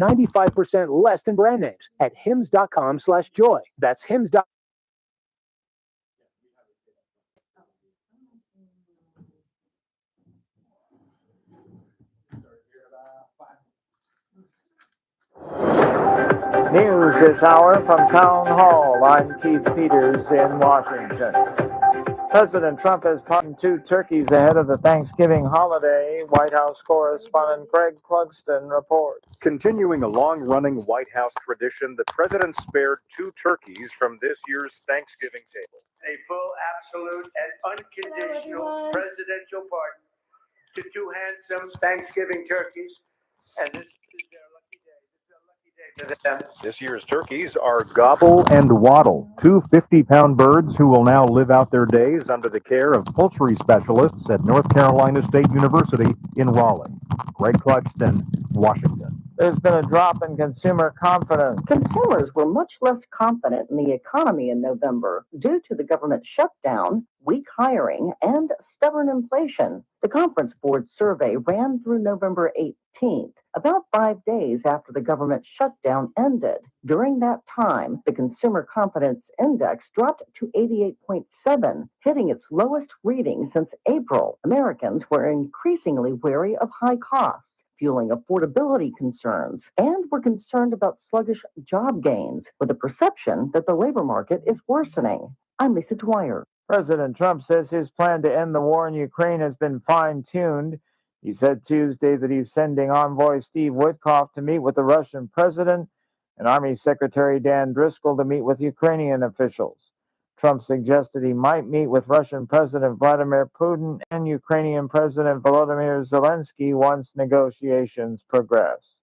95% less than brand names at hims.com/joy. That's hims.com. News this hour from Town Hall. I'm Keith Peters in Washington. President Trump has pardoned 2 turkeys ahead of the Thanksgiving holiday. White House correspondent Greg Clugston reports. Continuing a long-running White House tradition, the president spared 2 turkeys from this year's Thanksgiving table. A full, absolute, and unconditional presidential pardon to 2 handsome Thanksgiving turkeys, and this is their lucky day. This is a lucky day for them. This year's turkeys are Gobble and Waddle, 2 50-pound birds who will now live out their days under the care of poultry specialists at North Carolina State University in Raleigh. Greg Clugston, Washington. There's been a drop in consumer confidence. Consumers were much less confident in the economy in November due to the government shutdown, weak hiring, and stubborn inflation. The Conference Board survey ran through November 18th, about 5 days after the government shutdown ended. During that time, the Consumer Confidence Index dropped to 88.7, hitting its lowest reading since April. Americans were increasingly wary of high costs, fueling affordability concerns, and were concerned about sluggish job gains, with a perception that the labor market is worsening. I'm Lisa Dwyer. President Trump says his plan to end the war in Ukraine has been fine-tuned. He said Tuesday that he's sending envoy Steve Witkoff to meet with the Russian president and Army Secretary Dan Driscoll to meet with Ukrainian officials. Trump suggested he might meet with Russian President Vladimir Putin and Ukrainian President Volodymyr Zelensky once negotiations progress.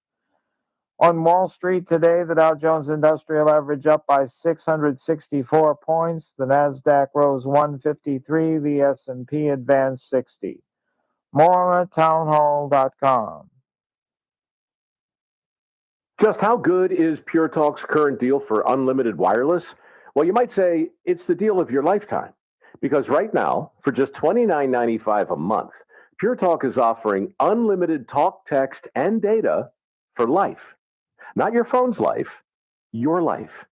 On Wall Street today, the Dow Jones Industrial Average up by 664 points. The Nasdaq rose 153. The S&P advanced 60. More at townhall.com. Just how good is Pure Talk's current deal for unlimited wireless? Well, you might say it's the deal of your lifetime. Because right now, for just $29.95 a month, Pure Talk is offering unlimited talk, text, and data for life. Not your phone's life, your life.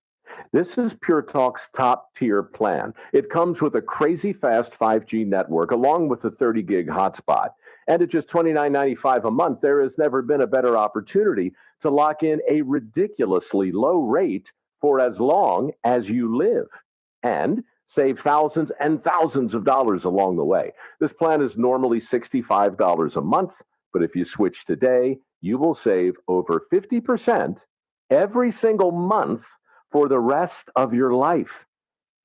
This is Pure Talk's top-tier plan. It comes with a crazy fast 5G network along with a 30-gig hotspot. And at just $29.95 a month, there has never been a better opportunity to lock in a ridiculously low rate for as long as you live and save thousands and thousands of dollars along the way. This plan is normally $65 a month, but if you switch today, you will save over 50% every single month for the rest of your life.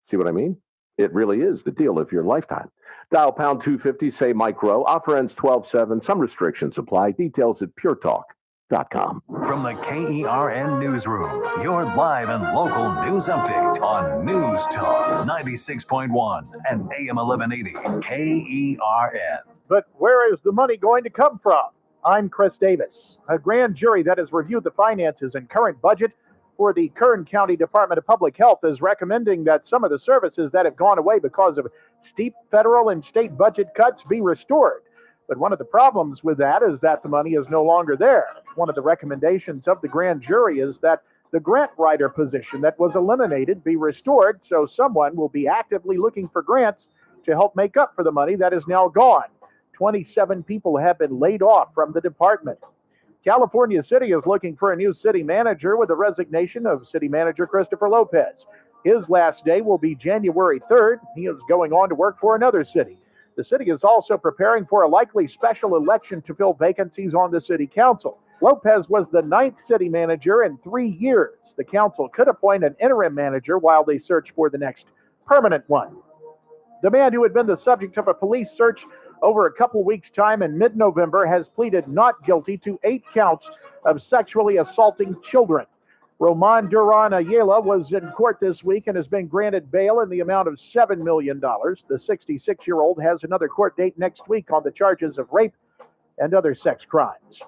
See what I mean? It really is the deal of your lifetime. Dial pound 250, say micro. Offer ends 12/7. Some restrictions apply. Details at puretalk.com. From the KERN Newsroom, your live and local news update on News Talk 96.1 and AM 1180 KERN. But where is the money going to come from? I'm Chris Davis. A grand jury that has reviewed the finances and current budget for the Kern County Department of Public Health is recommending that some of the services that have gone away because of steep federal and state budget cuts be restored. But one of the problems with that is that the money is no longer there. One of the recommendations of the grand jury is that the grant writer position that was eliminated be restored so someone will be actively looking for grants to help make up for the money that is now gone. 27 people have been laid off from the department. California City is looking for a new city manager with the resignation of city manager Christopher Lopez. His last day will be January 3rd. He is going on to work for another city. The city is also preparing for a likely special election to fill vacancies on the city council. Lopez was the 9th city manager in 3 years. The council could appoint an interim manager while they search for the next permanent one. The man who had been the subject of a police search over a couple weeks' time in mid-November has pleaded not guilty to 8 counts of sexually assaulting children. Roman Duran Ayala was in court this week and has been granted bail in the amount of $7 million. The 66-year-old has another court date next week on the charges of rape and other sex crimes.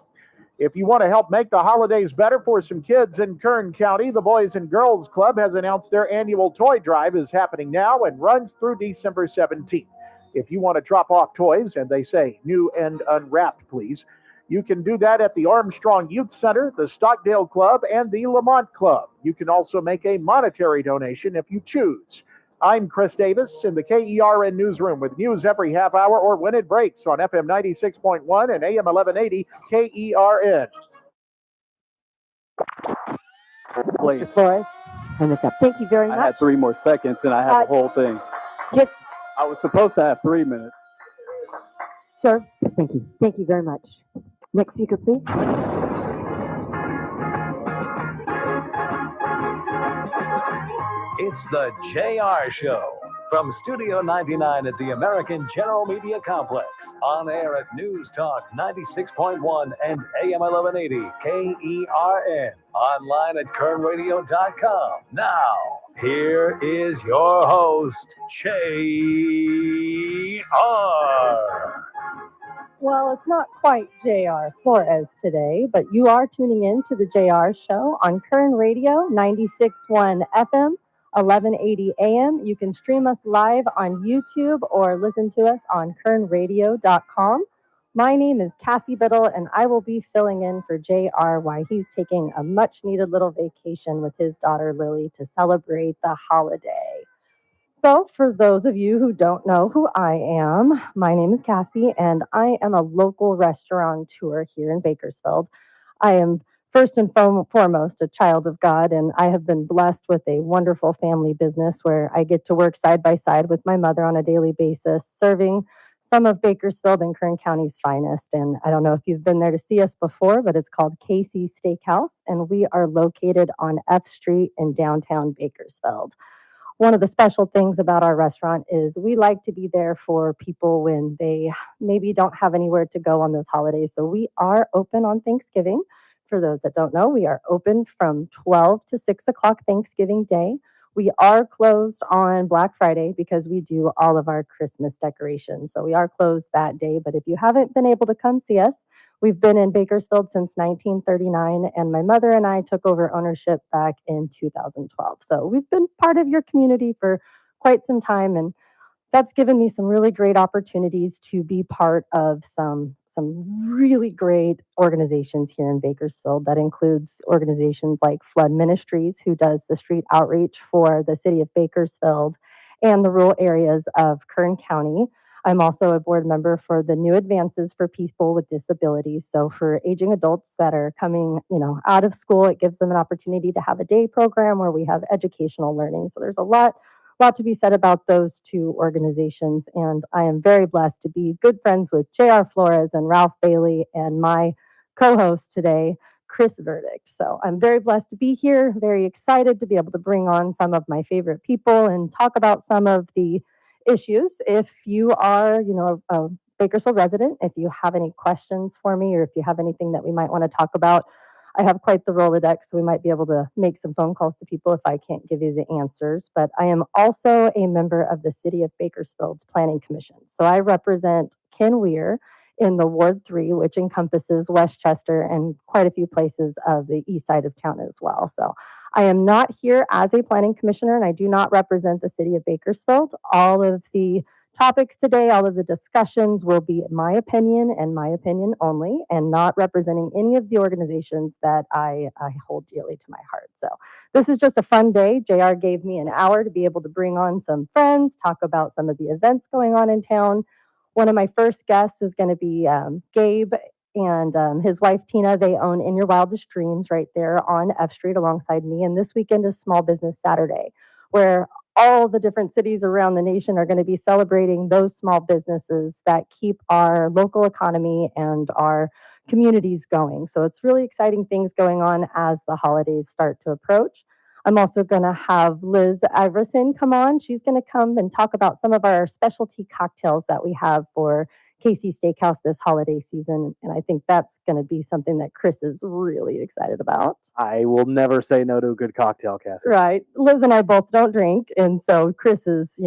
If you want to help make the holidays better for some kids in Kern County, the Boys and Girls Club has announced their annual toy drive is happening now and runs through December 17th. If you want to drop off toys, and they say new and unwrapped, please, You can do that at the Armstrong Youth Center, the Stockdale Club, and the Lamont Club. You can also make a monetary donation if you choose. I'm Chris Davis in the KERN newsroom with news every half hour or when it breaks on FM 96.1 and AM 1180 KERN. Mr. Flores, turn this up. Thank you very much. I had 3 more seconds and I had the whole thing. I was supposed to have 3 minutes. Sir, thank you. Thank you very much. Next speaker, please. It's the JR Show from Studio 99 at the American General Media Complex. On air at News Talk 96.1 and AM 1180 KERN. Online at kernradio.com. Now, here is your host, JR. Well, it's not quite JR Flores today, but you are tuning in to the JR Show on Kern Radio 96.1 FM, 1180 AM. You can stream us live on YouTube or listen to us on kernradio.com. My name is Cassie Bittle, and I will be filling in for JR while he's taking a much-needed little vacation with his daughter Lily to celebrate the holiday. So for those of you who don't know who I am, my name is Cassie, and I am a local restaurateur here in Bakersfield. I am first and foremost a child of God, and I have been blessed with a wonderful family business where I get to work side by side with my mother on a daily basis, serving some of Bakersfield and Kern County's finest. And I don't know if you've been there to see us before, but it's called Cassie Steakhouse, and we are located on F Street in downtown Bakersfield. One of the special things about our restaurant is we like to be there for people when they maybe don't have anywhere to go on those holidays. So we are open on Thanksgiving. For those that don't know, we are open from 12 to 6 o'clock Thanksgiving Day. We are closed on Black Friday because we do all of our Christmas decorations. So we are closed that day. But if you haven't been able to come see us, we've been in Bakersfield since 1939, and my mother and I took over ownership back in 2012. So we've been part of your community for quite some time, and that's given me some really great opportunities to be part of some really great organizations here in Bakersfield. That includes organizations like Flood Ministries, who does the street outreach for the city of Bakersfield and the rural areas of Kern County. I'm also a board member for the New Advances for People with Disabilities. So for aging adults that are coming, out of school, it gives them an opportunity to have a day program where we have educational learning. So there's a lot to be said about those two organizations. And I am very blessed to be good friends with JR Flores and Ralph Bailey and my co-host today, Chris Verdict. So I'm very blessed to be here, very excited to be able to bring on some of my favorite people and talk about some of the issues. If you are, a Bakersfield resident, if you have any questions for me, or if you have anything that we might want to talk about, I have quite the Rolodex, so we might be able to make some phone calls to people if I can't give you the answers. But I am also a member of the City of Bakersfield's Planning Commission. So I represent Ken Weir in the Ward 3, which encompasses Westchester and quite a few places of the east side of town as well. So I am not here as a planning commissioner, and I do not represent the City of Bakersfield. All of the topics today, all of the discussions will be my opinion and my opinion only, and not representing any of the organizations that I hold dearly to my heart. So this is just a fun day. JR gave me an hour to be able to bring on some friends, talk about some of the events going on in town. One of my first guests is going to be Gabe and his wife Tina. They own In Your Wildest Dreams right there on F Street alongside me. And this weekend is Small Business Saturday, where all the different cities around the nation are going to be celebrating those small businesses that keep our local economy and our communities going. So it's really exciting things going on as the holidays start to approach. I'm also going to have Liz Iverson come on. She's going to come and talk about some of our specialty cocktails that we have for Cassie Steakhouse this holiday season. And I think that's going to be something that Chris is really excited about. I will never say no to a good cocktail, Cassie. Right. Liz and I both don't drink. And so Chris is,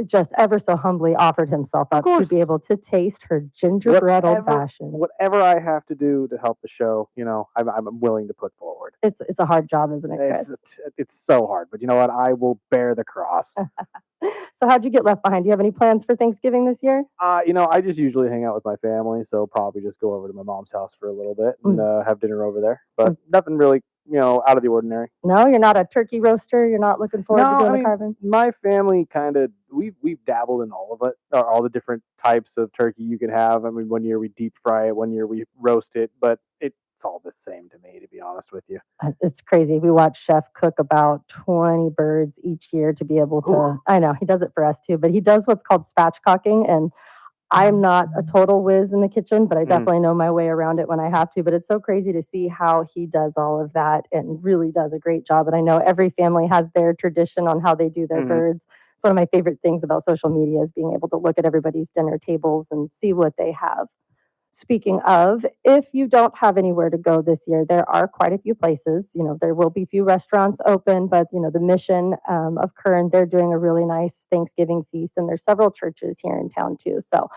just ever so humbly offered himself up to be able to taste her gingerbread old fashioned. Whatever I have to do to help the show, I'm willing to put forward. It's a hard job, isn't it, Chris? It's so hard, but you know what? I will bear the cross. So how'd you get left behind? Do you have any plans for Thanksgiving this year? I just usually hang out with my family, so probably just go over to my mom's house for a little bit and have dinner over there. But nothing really, out of the ordinary. No, you're not a turkey roaster. You're not looking forward to doing the carving. My family kind of we've dabbled in all of it, or all the different types of turkey you can have. I mean, one year we deep fry it, one year we roast it, but it's all the same to me, to be honest with you. It's crazy. We watch Chef cook about 20 birds each year to be able to. Ooh. I know he does it for us too, but he does what's called spatchcocking, and I'm not a total whiz in the kitchen, but I definitely know my way around it when I have to. But it's so crazy to see how he does all of that and really does a great job. And I know every family has their tradition on how they do their birds. It's one of my favorite things about social media is being able to look at everybody's dinner tables and see what they have. Speaking of, if you don't have anywhere to go this year, there are quite a few places. There will be a few restaurants open, but the Mission of Kern, they're doing a really nice Thanksgiving feast, and there's several churches here in town too. So,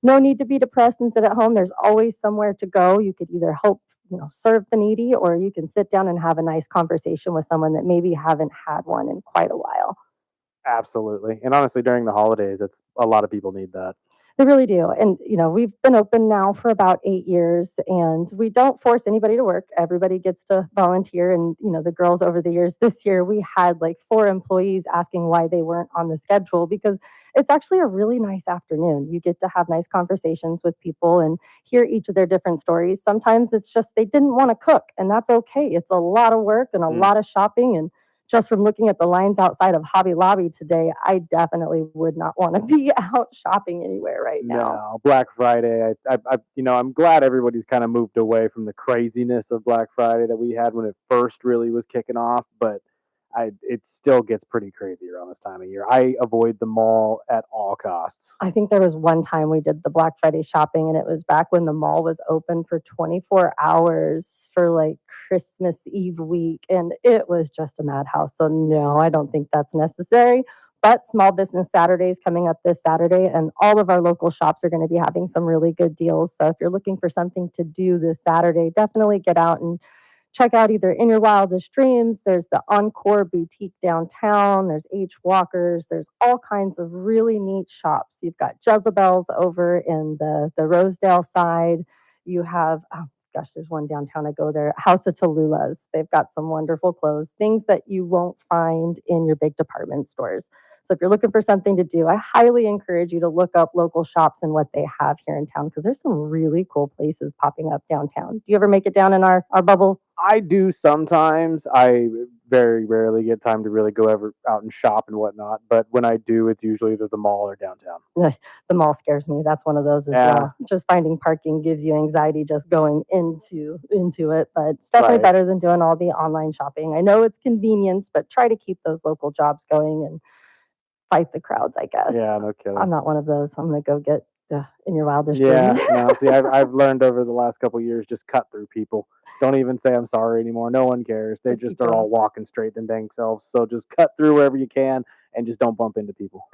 no need to be depressed and sit at home. There's always somewhere to go. You could either help, serve the needy, or you can sit down and have a nice conversation with someone that maybe haven't had one in quite a while. Absolutely, and honestly, during the holidays, it's a lot of people need that. They really do. And, we've been open now for about 8 years, and we don't force anybody to work. Everybody gets to volunteer. And, the girls over the years, this year, we had like 4 employees asking why they weren't on the schedule, because it's actually a really nice afternoon. You get to have nice conversations with people and hear each of their different stories. Sometimes it's just they didn't want to cook, and that's okay. It's a lot of work and a lot of shopping, and just from looking at the lines outside of Hobby Lobby today, I definitely would not want to be out shopping anywhere right now. No, Black Friday. I'm glad everybody's kind of moved away from the craziness of Black Friday that we had when it first really was kicking off. But it still gets pretty crazy around this time of year. I avoid the mall at all costs. I think there was one time we did the Black Friday shopping, and it was back when the mall was open for 24 hours for like Christmas Eve week, and it was just a madhouse. So no, I don't think that's necessary. But Small Business Saturday is coming up this Saturday, and all of our local shops are going to be having some really good deals. So if you're looking for something to do this Saturday, definitely get out and check out either In Your Wildest Dreams. There's the Encore Boutique downtown. There's H Walkers. There's all kinds of really neat shops. You've got Jezebel's over in the Rosedale side. You have, there's one downtown. I go there. House of Tallulah's. They've got some wonderful clothes, things that you won't find in your big department stores. So if you're looking for something to do, I highly encourage you to look up local shops and what they have here in town, because there's some really cool places popping up downtown. Do you ever make it down in our bubble? I do sometimes. I very rarely get time to really go out and shop and whatnot. But when I do, it's usually either the mall or downtown. The mall scares me. That's one of those as well. Just finding parking gives you anxiety just going into it. But it's definitely better than doing all the online shopping. I know it's convenience, but try to keep those local jobs going and fight the crowds, I guess. Yeah, no kidding. I'm not one of those. I'm going to go get In Your Wildest Dreams. Yeah, no, see, I've learned over the last couple of years, just cut through people. Don't even say I'm sorry anymore. No one cares. They just are all walking straight their dang selves. So just cut through wherever you can and just don't bump into people.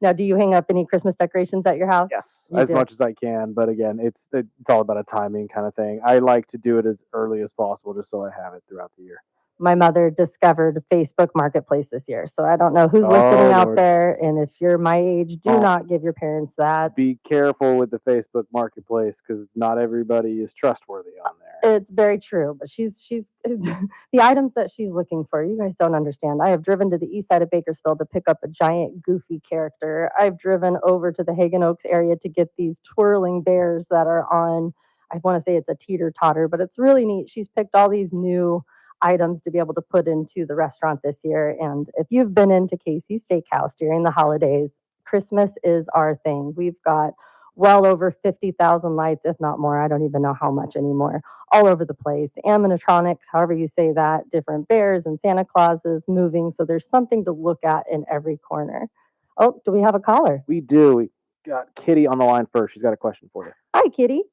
Now, do you hang up any Christmas decorations at your house? Yes, as much as I can. But again, it's all about a timing kind of thing. I like to do it as early as possible just so I have it throughout the year. My mother discovered Facebook Marketplace this year. So I don't know who's listening out there. And if you're my age, do not give your parents that. Be careful with the Facebook Marketplace, because not everybody is trustworthy on there. It's very true. But she's the items that she's looking for, you guys don't understand. I have driven to the east side of Bakersfield to pick up a giant goofy character. I've driven over to the Hagen Oaks area to get these twirling bears that are on, I want to say it's a teeter-totter, but it's really neat. She's picked all these new items to be able to put into the restaurant this year. And if you've been into Casey's Steakhouse during the holidays, Christmas is our thing. We've got well over 50,000 lights, if not more. I don't even know how much anymore, all over the place. Animatronics, however you say that, different bears and Santa Clauses moving. So there's something to look at in every corner. Oh, do we have a caller? We do. We got Kitty on the line first. She's got a question for you. Hi, Kitty.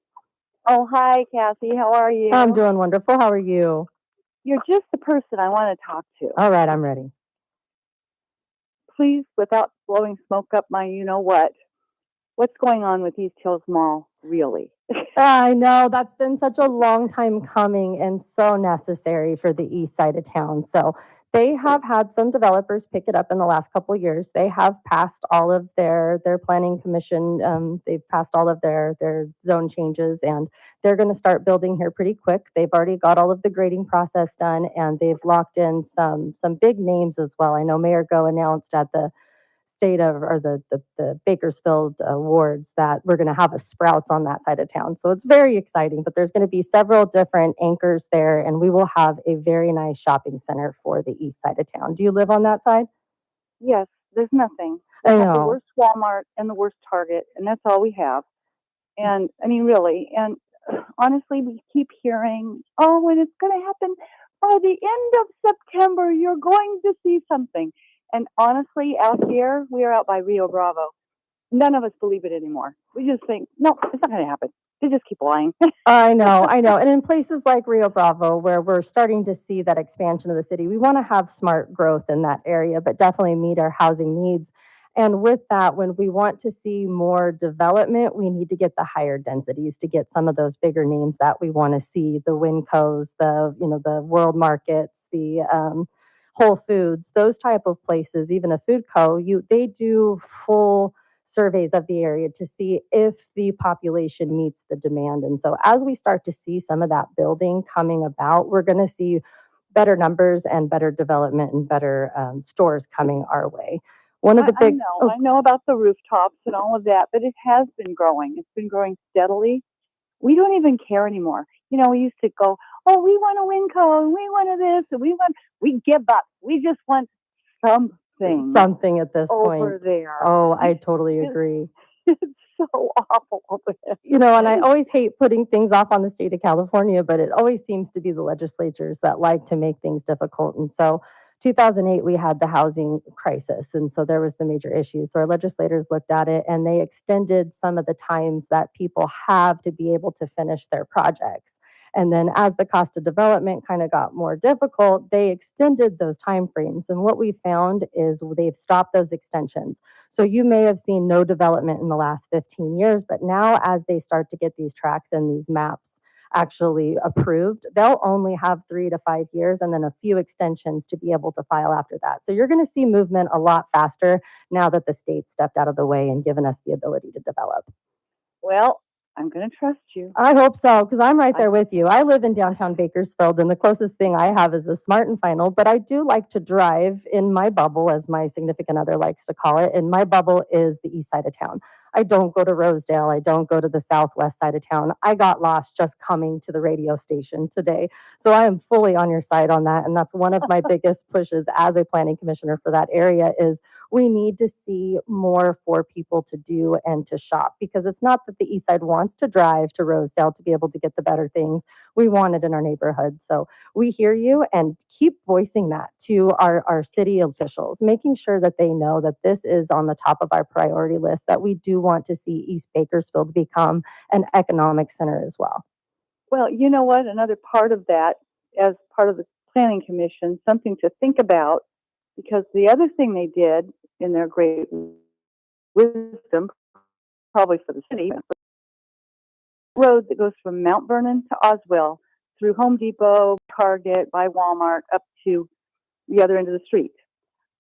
Oh, hi, Cassie. How are you? I'm doing wonderful. How are you? You're just the person I want to talk to. All right, I'm ready. Please, without blowing smoke up my you-know-what, what's going on with East Hills Mall, really? I know that's been such a long time coming and so necessary for the east side of town. So they have had some developers pick it up in the last couple of years. They have passed all of their planning commission. They've passed all of their zone changes, and they're going to start building here pretty quick. They've already got all of the grading process done, and they've locked in some big names as well. I know Mayor Go announced at the state of or the Bakersfield awards that we're going to have a Sprouts on that side of town. So it's very exciting, but there's going to be several different anchors there, and we will have a very nice shopping center for the east side of town. Do you live on that side? Yes, there's nothing. We I have the know. worst Walmart and the worst Target, and that's all we have. And I mean, really, and honestly, we keep hearing, oh, when it's going to happen by the end of September, you're going to see something. And honestly, out here, we are out by Rio Bravo. None of us believe it anymore. We just think, no, it's not going to happen. They just keep lying. I know. And in places like Rio Bravo, where we're starting to see that expansion of the city, we want to have smart growth in that area, but definitely meet our housing needs. And with that, when we want to see more development, we need to get the higher densities to get some of those bigger names that we want to see, the Wincos, the World Markets, the Whole Foods, those type of places, even a Food Co. They do full surveys of the area to see if the population meets the demand. And so as we start to see some of that building coming about, we're going to see better numbers and better development and better stores coming our way. One of the big, I know about the rooftops and all of that, but it has been growing. It's been growing steadily. We don't even care anymore. You know, we used to go, oh, we want a Winco, and we want this, and we give up. We just want something at this over point. there. Oh, I totally agree. It's so awful over there. You know, and I always hate putting things off on the state of California, but it always seems to be the legislatures that like to make things difficult. And so 2008, we had the housing crisis. And so there was some major issues. So our legislators looked at it and they extended some of the times that people have to be able to finish their projects. And then as the cost of development kind of got more difficult, they extended those timeframes. And what we found is they've stopped those extensions. So you may have seen no development in the last 15 years, but now as they start to get these tracks and these maps actually approved, they'll only have 3 to 5 years and then a few extensions to be able to file after that. So you're going to see movement a lot faster now that the state stepped out of the way and given us the ability to develop. Well, I'm going to trust you. I hope so, because I'm right there with you. I live in downtown Bakersfield, and the closest thing I have is a Smart and Final, but I do like to drive in my bubble, as my significant other likes to call it, and my bubble is the east side of town. I don't go to Rosedale. I don't go to the southwest side of town. I got lost just coming to the radio station today. So I am fully on your side on that, and that's one of my biggest pushes as a planning commissioner for that area is we need to see more for people to do and to shop, because it's not that the east side wants to drive to Rosedale to be able to get the better things. We want it in our neighborhood. So we hear you, and keep voicing that to our city officials, making sure that they know that this is on the top of our priority list, that we do want to see East Bakersfield become an economic center as well. Well, you know what? Another part of that, as part of the planning commission, something to think about, because the other thing they did in their great wisdom, probably for the city, road that goes from Mount Vernon to Oswell through Home Depot, Target, by Walmart, up to the other end of the street.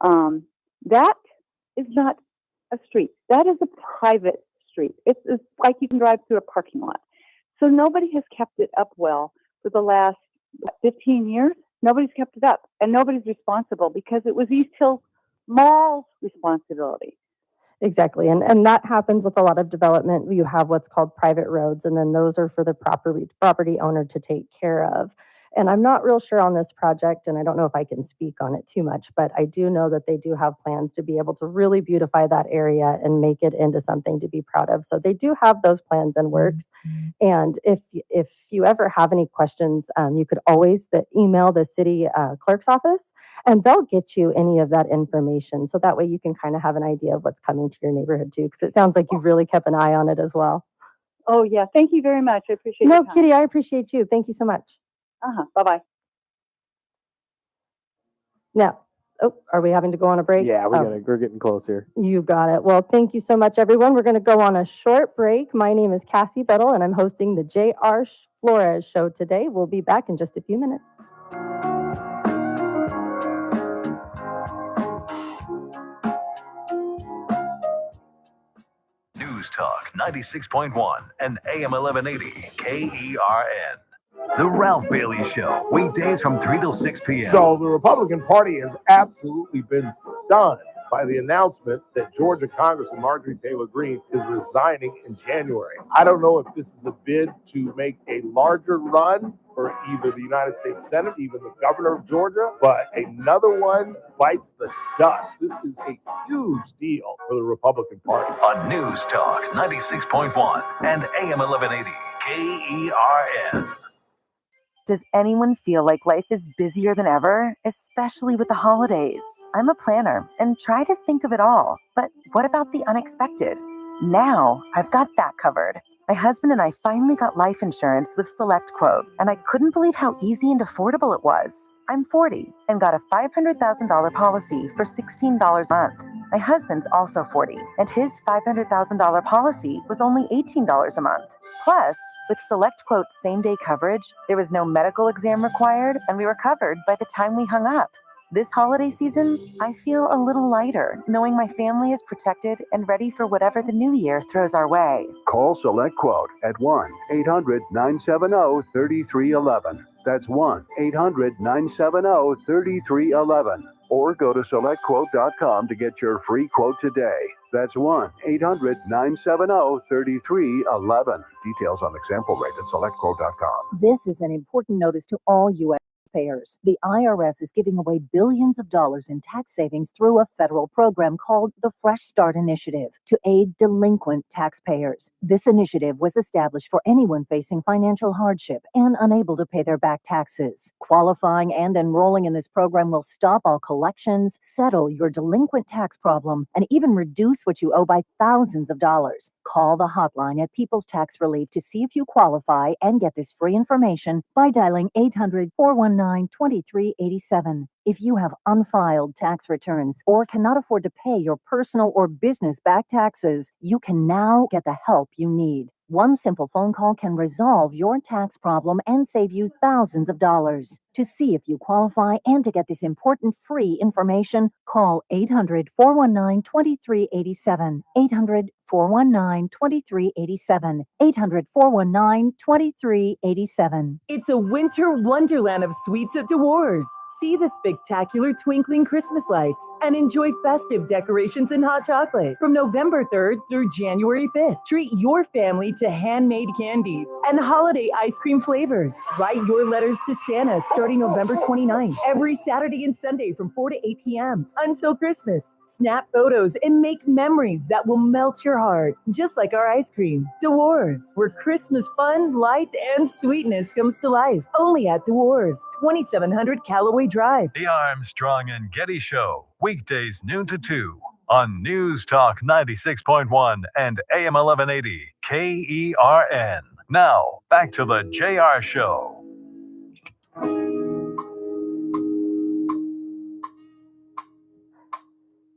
That is not a street. That is a private street. It's like you can drive through a parking lot. So nobody has kept it up well for the last 15 years. Nobody's kept it up, and nobody's responsible, because it was East Hill Mall's responsibility. Exactly. And that happens with a lot of development. You have what's called private roads, and then those are for the property owner to take care of. And I'm not real sure on this project, and I don't know if I can speak on it too much, but I do know that they do have plans to be able to really beautify that area and make it into something to be proud of. So they do have those plans in works. And if you ever have any questions, you could always email the city clerk's office, and they'll get you any of that information. So that way you can kind of have an idea of what's coming to your neighborhood too, because it sounds like you've really kept an eye on it as well. Oh, yeah. Thank you very much. I appreciate No, your time. Kitty, I appreciate you. Thank you so much. Bye-bye. Now, Oh, are we having to go on a break? Yeah, Oh. we're getting close here. You got it. Well, thank you so much, everyone. We're going to go on a short break. My name is Cassie Bittle, and I'm hosting the J.R. Flores Show today. We'll be back in just a few minutes. News Talk 96.1 and AM 1180 KERN. The Ralph Bailey Show, weekdays from 3 till 6 p.m. So the Republican Party has absolutely been stunned by the announcement that Georgia Congressman Marjorie Taylor Greene is resigning in January. I don't know if this is a bid to make a larger run for either the United States Senate, even the governor of Georgia, but another one bites the dust. This is a huge deal for the Republican Party. On News Talk 96.1 and AM 1180 KERN. Does anyone feel like life is busier than ever, especially with the holidays? I'm a planner and try to think of it all, but what about the unexpected? Now, I've got that covered. My husband and I finally got life insurance with SelectQuote, and I couldn't believe how easy and affordable it was. I'm 40 and got a $500,000 policy for $16 a month. My husband's also 40, and his $500,000 policy was only $18 a month. Plus, with SelectQuote same-day coverage, there was no medical exam required, and we were covered by the time we hung up. This holiday season, I feel a little lighter, knowing my family is protected and ready for whatever the new year throws our way. Call SelectQuote at 1-800-970-3311. That's 1-800-970-3311. Or go to SelectQuote.com to get your free quote today. That's 1-800-970-3311. Details on example rate at SelectQuote.com. This is an important notice to all U.S. taxpayers. The IRS is giving away billions of dollars in tax savings through a federal program called the Fresh Start Initiative to aid delinquent taxpayers. This initiative was established for anyone facing financial hardship and unable to pay their back taxes. Qualifying and enrolling in this program will stop all collections, settle your delinquent tax problem, and even reduce what you owe by thousands of dollars. Call the hotline at People's Tax Relief to see if you qualify and get this free information by dialing 800-419-2387. If you have unfiled tax returns or cannot afford to pay your personal or business back taxes, you can now get the help you need. One simple phone call can resolve your tax problem and save you thousands of dollars. To see if you qualify and to get this important free information, call 800-419-2387. 800-419-2387. 800-419-2387. It's a winter wonderland of sweets at Dewar's. See the spectacular twinkling Christmas lights and enjoy festive decorations and hot chocolate from November 3rd through January 5th. Treat your family to handmade candies and holiday ice cream flavors. Write your letters to Santa starting November 29th, every Saturday and Sunday from 4 to 8 p.m. until Christmas. Snap photos and make memories that will melt your heart, just like our ice cream. Dewar's, where Christmas fun, lights, and sweetness comes to life. Only at Dewar's, 2700 Callaway Drive. The Armstrong and Getty Show, weekdays noon to 2 on News Talk 96.1 and AM 1180 KERN. Now, back to the JR Show.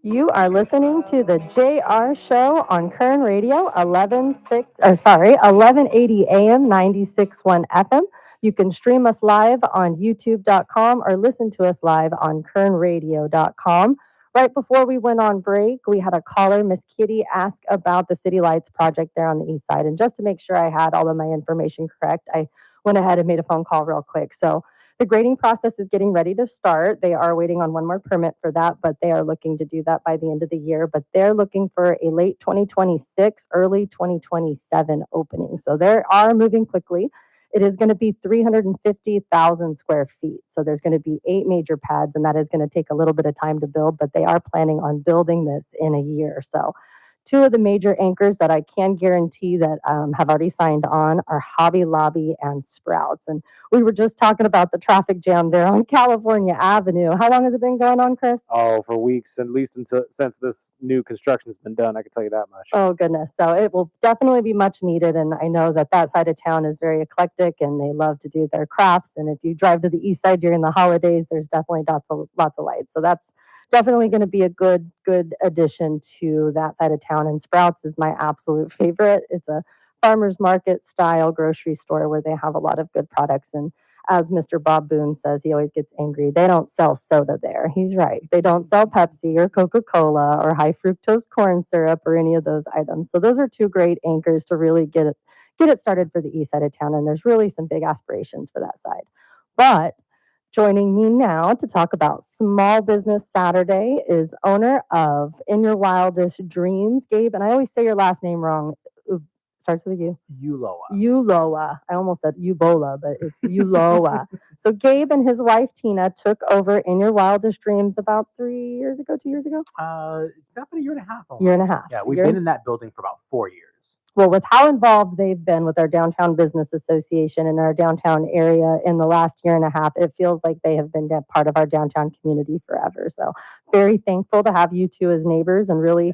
You are listening to the JR Show on Kern Radio, 1180 AM, 96.1 FM. You can stream us live on youtube.com or listen to us live on kernradio.com. Right before we went on break, we had a caller, Miss Kitty, ask about the City Lights project there on the east side. And just to make sure I had all of my information correct, I went ahead and made a phone call real quick. So the grading process is getting ready to start. They are waiting on one more permit for that, but they are looking to do that by the end of the year. But they're looking for a late 2026, early 2027 opening. So they are moving quickly. It is going to be 350,000 square feet. So there's going to be 8 major pads, and that is going to take a little bit of time to build, but they are planning on building this in a year. So Two of the major anchors that I can guarantee that have already signed on are Hobby Lobby and Sprouts. And we were just talking about the traffic jam there on California Avenue. How long has it been going on, Chris? Oh, for weeks, at least since this new construction's been done. I can tell you that much. Oh, goodness. So it will definitely be much needed. And I know that that side of town is very eclectic and they love to do their crafts. And if you drive to the east side during the holidays, there's definitely lots of lights. So that's definitely going to be a good addition to that side of town. And Sprouts is my absolute favorite. It's a farmer's market style grocery store where they have a lot of good products. And as Mr. Bob Boone says, he always gets angry. They don't sell soda there. He's right. They don't sell Pepsi or Coca-Cola or high fructose corn syrup or any of those items. So those are two great anchors to really get it started for the east side of town. And there's really some big aspirations for that side. But joining me now to talk about Small Business Saturday is owner of In Your Wildest Dreams, Gabe. And I always say your last name wrong. Starts with a U. Uloa. I almost said Ubola, but it's Uloa. So Gabe and his wife Tina took over In Your Wildest Dreams about 2 years ago. It's about a year and a half. Year and a half. Yeah, we've been in that building for about 4 years. Well, with how involved they've been with our Downtown Business Association and our downtown area in the last year and a half, it feels like they have been part of our downtown community forever. So very thankful to have you two as neighbors and really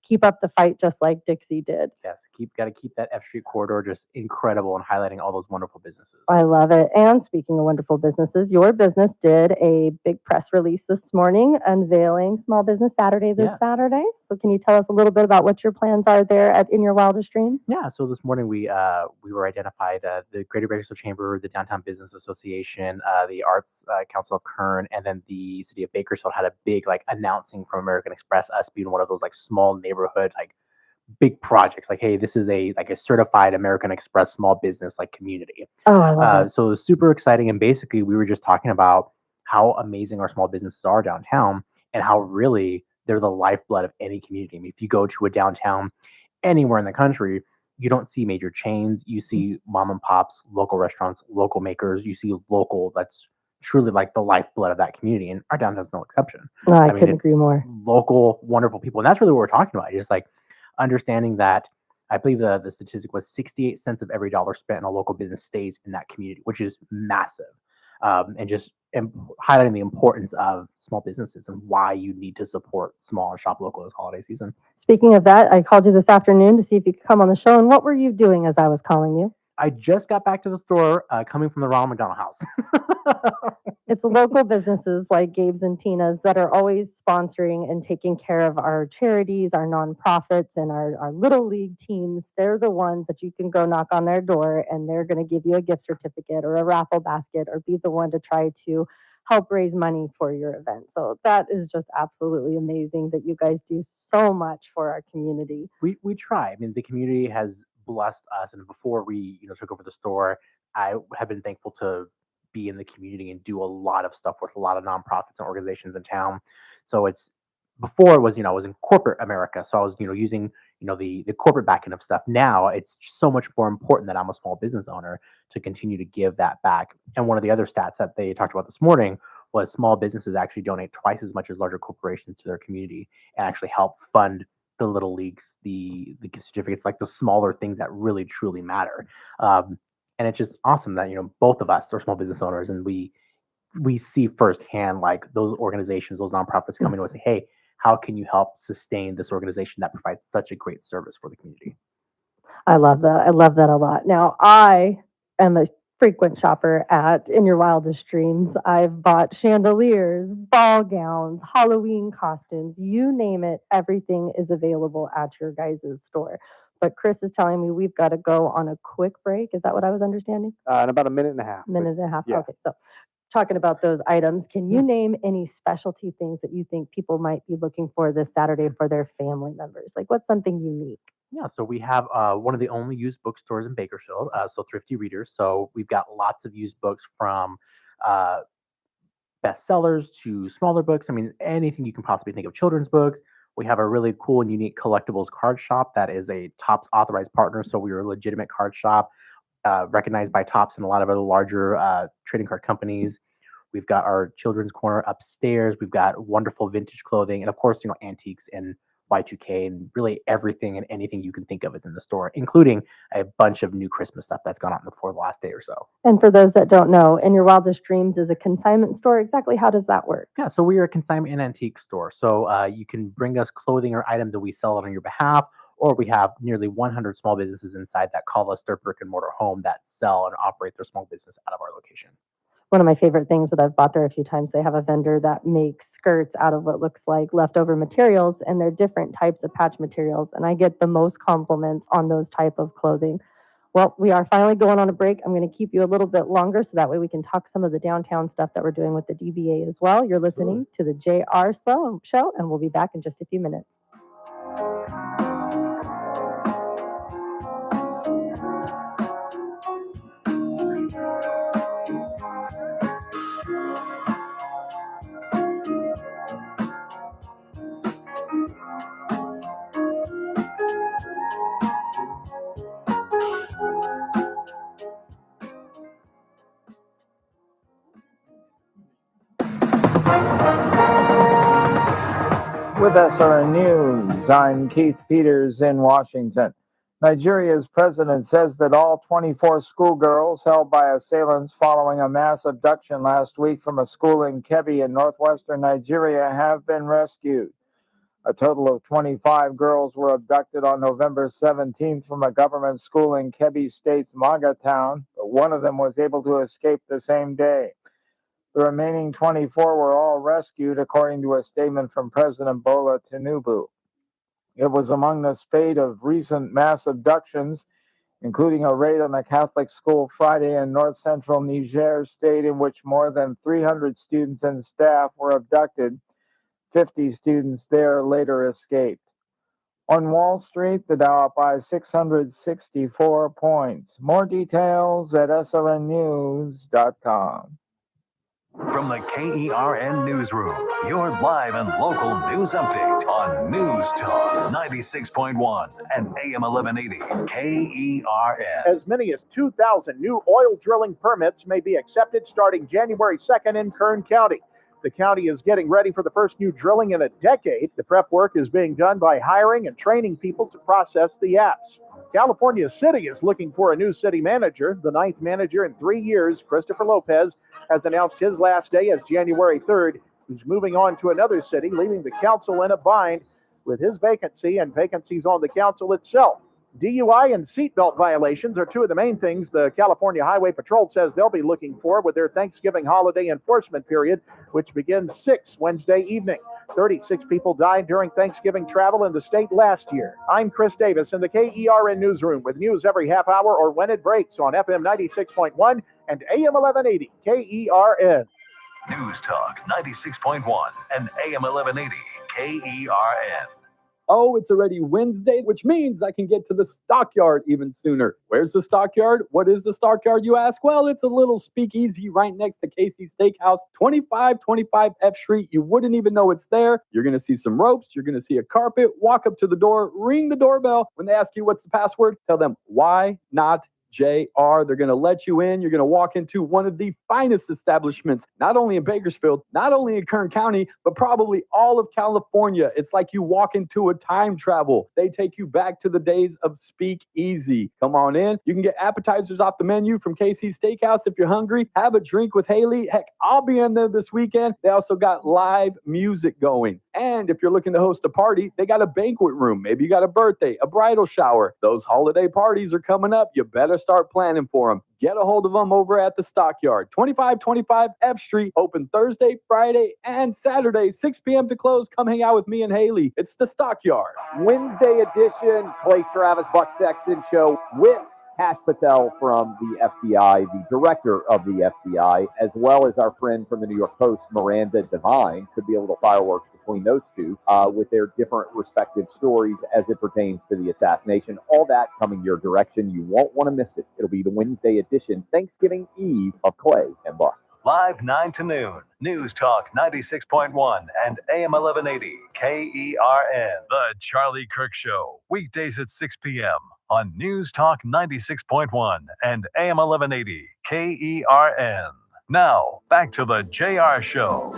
keep up the fight just like Dixie did. Yes, got to keep that F Street corridor just incredible and highlighting all those wonderful businesses. I love it. And speaking of wonderful businesses, your business did a big press release this morning unveiling Small Business Saturday this Saturday. So can you tell us a little bit about what your plans are there at In Your Wildest Dreams? Yeah, so this morning we were identified, the Greater Bakersfield Chamber, the Downtown Business Association, the Arts Council of Kern, and then the City of Bakersfield had a big announcing from American Express, us being one of those small neighborhood big projects. Hey, this is a certified American Express small business community. Oh, I love it. So it was super exciting, and basically we were just talking about how amazing our small businesses are downtown and how really they're the lifeblood of any community. I mean, if you go to a downtown anywhere in the country, you don't see major chains. You see mom and pops, local restaurants, local makers. You see local. That's truly the lifeblood of that community, and our downtown's no exception. No, I couldn't agree more. Local, wonderful people, and that's really what we're talking about. Just understanding that. I believe the statistic was 68 cents of every dollar spent in a local business stays in that community, which is massive. And just highlighting the importance of small businesses and why you need to support small and shop local this holiday season. Speaking of that, I called you this afternoon to see if you could come on the show. And what were you doing as I was calling you? I just got back to the store coming from the Ronald McDonald House. It's local businesses like Gabe's and Tina's that are always sponsoring and taking care of our charities, our nonprofits, and our little league teams. They're the ones that you can go knock on their door and they're going to give you a gift certificate or a raffle basket or be the one to try to help raise money for your event. So that is just absolutely amazing that you guys do so much for our community. We try. I mean, the community has blessed us, and before we took over the store, I have been thankful to be in the community and do a lot of stuff with a lot of nonprofits and organizations in town. So it's before it was I was in corporate America, so I was using the corporate backing of stuff. Now it's so much more important that I'm a small business owner to continue to give that back. And one of the other stats that they talked about this morning was small businesses actually donate twice as much as larger corporations to their community and actually help fund the little leagues, the gift certificates, the smaller things that really truly matter. And it's just awesome that both of us are small business owners, and we see firsthand those organizations, those nonprofits coming to us and say, hey, how can you help sustain this organization that provides such a great service for the community? I love that. I love that a lot. Now, I am a frequent shopper at In Your Wildest Dreams. I've bought chandeliers, ball gowns, Halloween costumes, you name it. Everything is available at your guys' store. But Chris is telling me we've got to go on a quick break. Is that what I was understanding? In about a minute and a half. Minute and a half. Yeah. Okay, so talking about those items, can you name any specialty things that you think people might be looking for this Saturday for their family members? What's something unique? Yeah, so we have one of the only used bookstores in Bakersfield, so Thrifty Readers. So we've got lots of used books from bestsellers to smaller books. I mean, anything you can possibly think of, children's books. We have a really cool and unique collectibles card shop that is a Topps authorized partner. So we are a legitimate card shop recognized by Topps and a lot of other larger trading card companies. We've got our children's corner upstairs. We've got wonderful vintage clothing and, of course, antiques and Y2K, and really everything and anything you can think of is in the store, including a bunch of new Christmas stuff that's gone out before the last day or so. And for those that don't know, In Your Wildest Dreams is a consignment store. Exactly how does that work? Yeah, so we are a consignment and antique store. So you can bring us clothing or items and we sell it on your behalf, or we have nearly 100 small businesses inside that call us their brick and mortar home that sell and operate their small business out of our location. One of my favorite things that I've bought there a few times, they have a vendor that makes skirts out of what looks like leftover materials, and they're different types of patch materials, and I get the most compliments on those type of clothing. Well, we are finally going on a break. I'm going to keep you a little bit longer so that way we can talk some of the downtown stuff that we're doing with the DBA as well. You're listening to the JR Show, and we'll be back in just a few minutes. With SRN News, I'm Keith Peters in Washington. Nigeria's president says that all 24 schoolgirls held by assailants following a mass abduction last week from a school in Kebbi in northwestern Nigeria have been rescued. A total of 25 girls were abducted on November 17th from a government school in Kebbi State's Maga town, but one of them was able to escape the same day. The remaining 24 were all rescued, according to a statement from President Bola Tinubu. It was among the spate of recent mass abductions, including a raid on a Catholic school Friday in north-central Niger state in which more than 300 students and staff were abducted. 50 students there later escaped. On Wall Street, the Dow up by 664 points. More details at srnnews.com. From the KERN Newsroom, your live and local news update on News Talk 96.1 and AM 1180 KERN. As many as 2,000 new oil drilling permits may be accepted starting January 2nd in Kern County. The county is getting ready for the first new drilling in a decade. The prep work is being done by hiring and training people to process the apps. California City is looking for a new city manager. The 9th manager in 3 years, Christopher Lopez, has announced his last day as January 3rd. He's moving on to another city, leaving the council in a bind with his vacancy and vacancies on the council itself. DUI and seatbelt violations are two of the main things the California Highway Patrol says they'll be looking for with their Thanksgiving holiday enforcement period, which begins Wednesday evening. 36 people died during Thanksgiving travel in the state last year. I'm Chris Davis in the KERN Newsroom with news every half hour or when it breaks on FM 96.1 and AM 1180 KERN. News Talk 96.1 and AM 1180 KERN. Oh, it's already Wednesday, which means I can get to the stockyard even sooner. Where's the stockyard? What is the stockyard, you ask? Well, it's a little speakeasy right next to Cassie Steakhouse, 2525 F Street. You wouldn't even know it's there. You're going to see some ropes. You're going to see a carpet. Walk up to the door, ring the doorbell. When they ask you what's the password, tell them, why not JR? They're going to let you in. You're going to walk into one of the finest establishments, not only in Bakersfield, not only in Kern County, but probably all of California. It's like you walk into a time travel. They take you back to the days of Speak Easy. Come on in. You can get appetizers off the menu from KC's Steakhouse if you're hungry. Have a drink with Haley. Heck, I'll be in there this weekend. They also got live music going. And if you're looking to host a party, they got a banquet room. Maybe you got a birthday, a bridal shower. Those holiday parties are coming up. You better start planning for them. Get a hold of them over at the Stockyard, 2525 F Street, open Thursday, Friday, and Saturday, 6 p.m. to close. Come hang out with me and Haley. It's the Stockyard. Wednesday edition, Clay Travis, Buck Sexton show with Kash Patel from the FBI, the director of the FBI, as well as our friend from the New York Post, Miranda Devine. Could be a little fireworks between those two with their different respective stories as it pertains to the assassination. All that coming your direction. You won't want to miss it. It'll be the Wednesday edition, Thanksgiving Eve of Clay and Buck. Live 9 to noon. News Talk 96.1 and AM 1180 KERN. The Charlie Kirk Show. Weekdays at 6 p.m. on News Talk 96.1 and AM 1180 KERN. Now, back to the JR Show.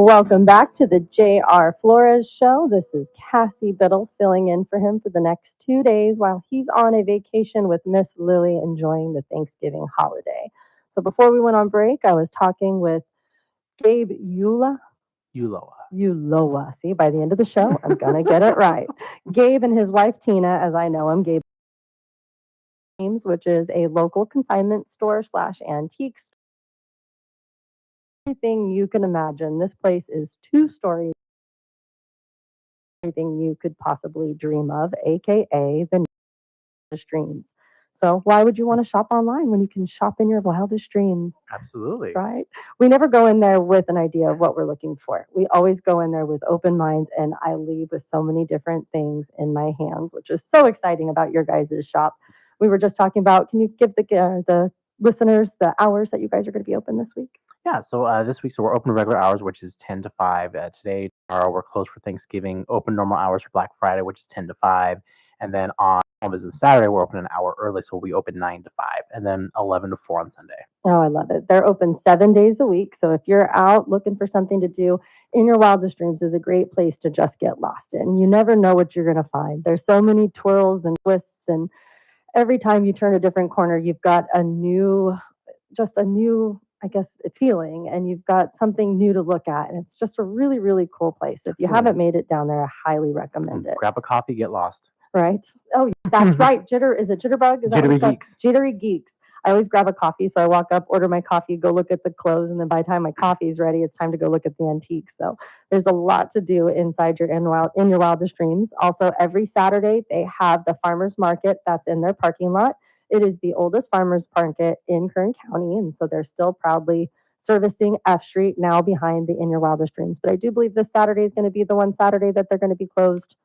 Welcome back to the J.R. Flores Show. This is Cassie Bittle filling in for him for the next 2 days while he's on a vacation with Miss Lily enjoying the Thanksgiving holiday. So before we went on break, I was talking with Gabe Uloa. See, by the end of the show, I'm going to get it right. Gabe and his wife, Tina, as I know him, Gabe, which is a local consignment store / antique store. Everything you can imagine. This place is 2 stories. Everything you could possibly dream of, aka the dreams. So why would you want to shop online when you can shop in your wildest dreams? Absolutely. Right? We never go in there with an idea of what we're looking for. We always go in there with open minds, and I leave with so many different things in my hands, which is so exciting about your guys' shop. We were just talking about, can you give the listeners the hours that you guys are going to be open this week? Yeah, so this week, so we're open regular hours, which is 10 to 5. Today, tomorrow, we're closed for Thanksgiving. Open normal hours for Black Friday, which is 10 to 5. And then on business Saturday, we're open an hour early, so we open 9 to 5. And then 11 to 4 on Sunday. Oh, I love it. They're open 7 days a week. So if you're out looking for something to do, in your wildest dreams is a great place to just get lost in. You never know what you're going to find. There's so many twirls and twists, and every time you turn a different corner, you've got a new, I guess, feeling, and you've got something new to look at. And it's just a really, really cool place. If you haven't made it down there, I highly recommend it. Grab a coffee, get lost. Right? Oh, that's right. Is it Jitterbug? Is that what it's called? Jittery Geeks. I always grab a coffee. So I walk up, order my coffee, go look at the clothes. And then by the time my coffee is ready, it's time to go look at the antiques. So there's a lot to do inside in your wildest dreams. Also, every Saturday, they have the farmer's market that's in their parking lot. It is the oldest farmer's market in Kern County. And so they're still proudly servicing F Street, now behind the In Your Wildest Dreams. But I do believe this Saturday is going to be the one Saturday that they're going to be closed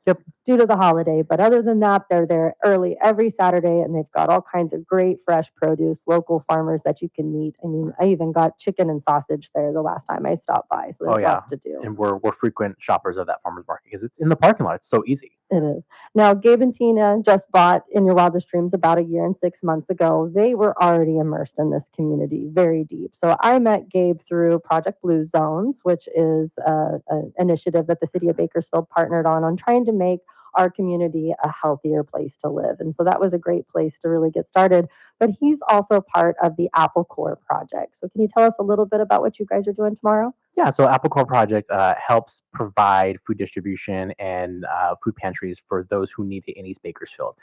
due to the holiday. But other than that, they're there early every Saturday, and they've got all kinds of great fresh produce, local farmers that you can meet. I mean, I even got chicken and sausage there the last time I stopped by. So there's lots to do. And we're frequent shoppers of that farmer's market because it's in the parking lot. It's so easy. It is. Now, Gabe and Tina just bought In Your Wildest Dreams about 1 year and 6 months ago. They were already immersed in this community very deep. So I met Gabe through Project Blue Zones, which is an initiative that the city of Bakersfield partnered on trying to make our community a healthier place to live. And so that was a great place to really get started. But he's also part of the Apple Core project. So can you tell us a little bit about what you guys are doing tomorrow? Yeah, so Apple Core Project helps provide food distribution and food pantries for those who need it in East Bakersfield.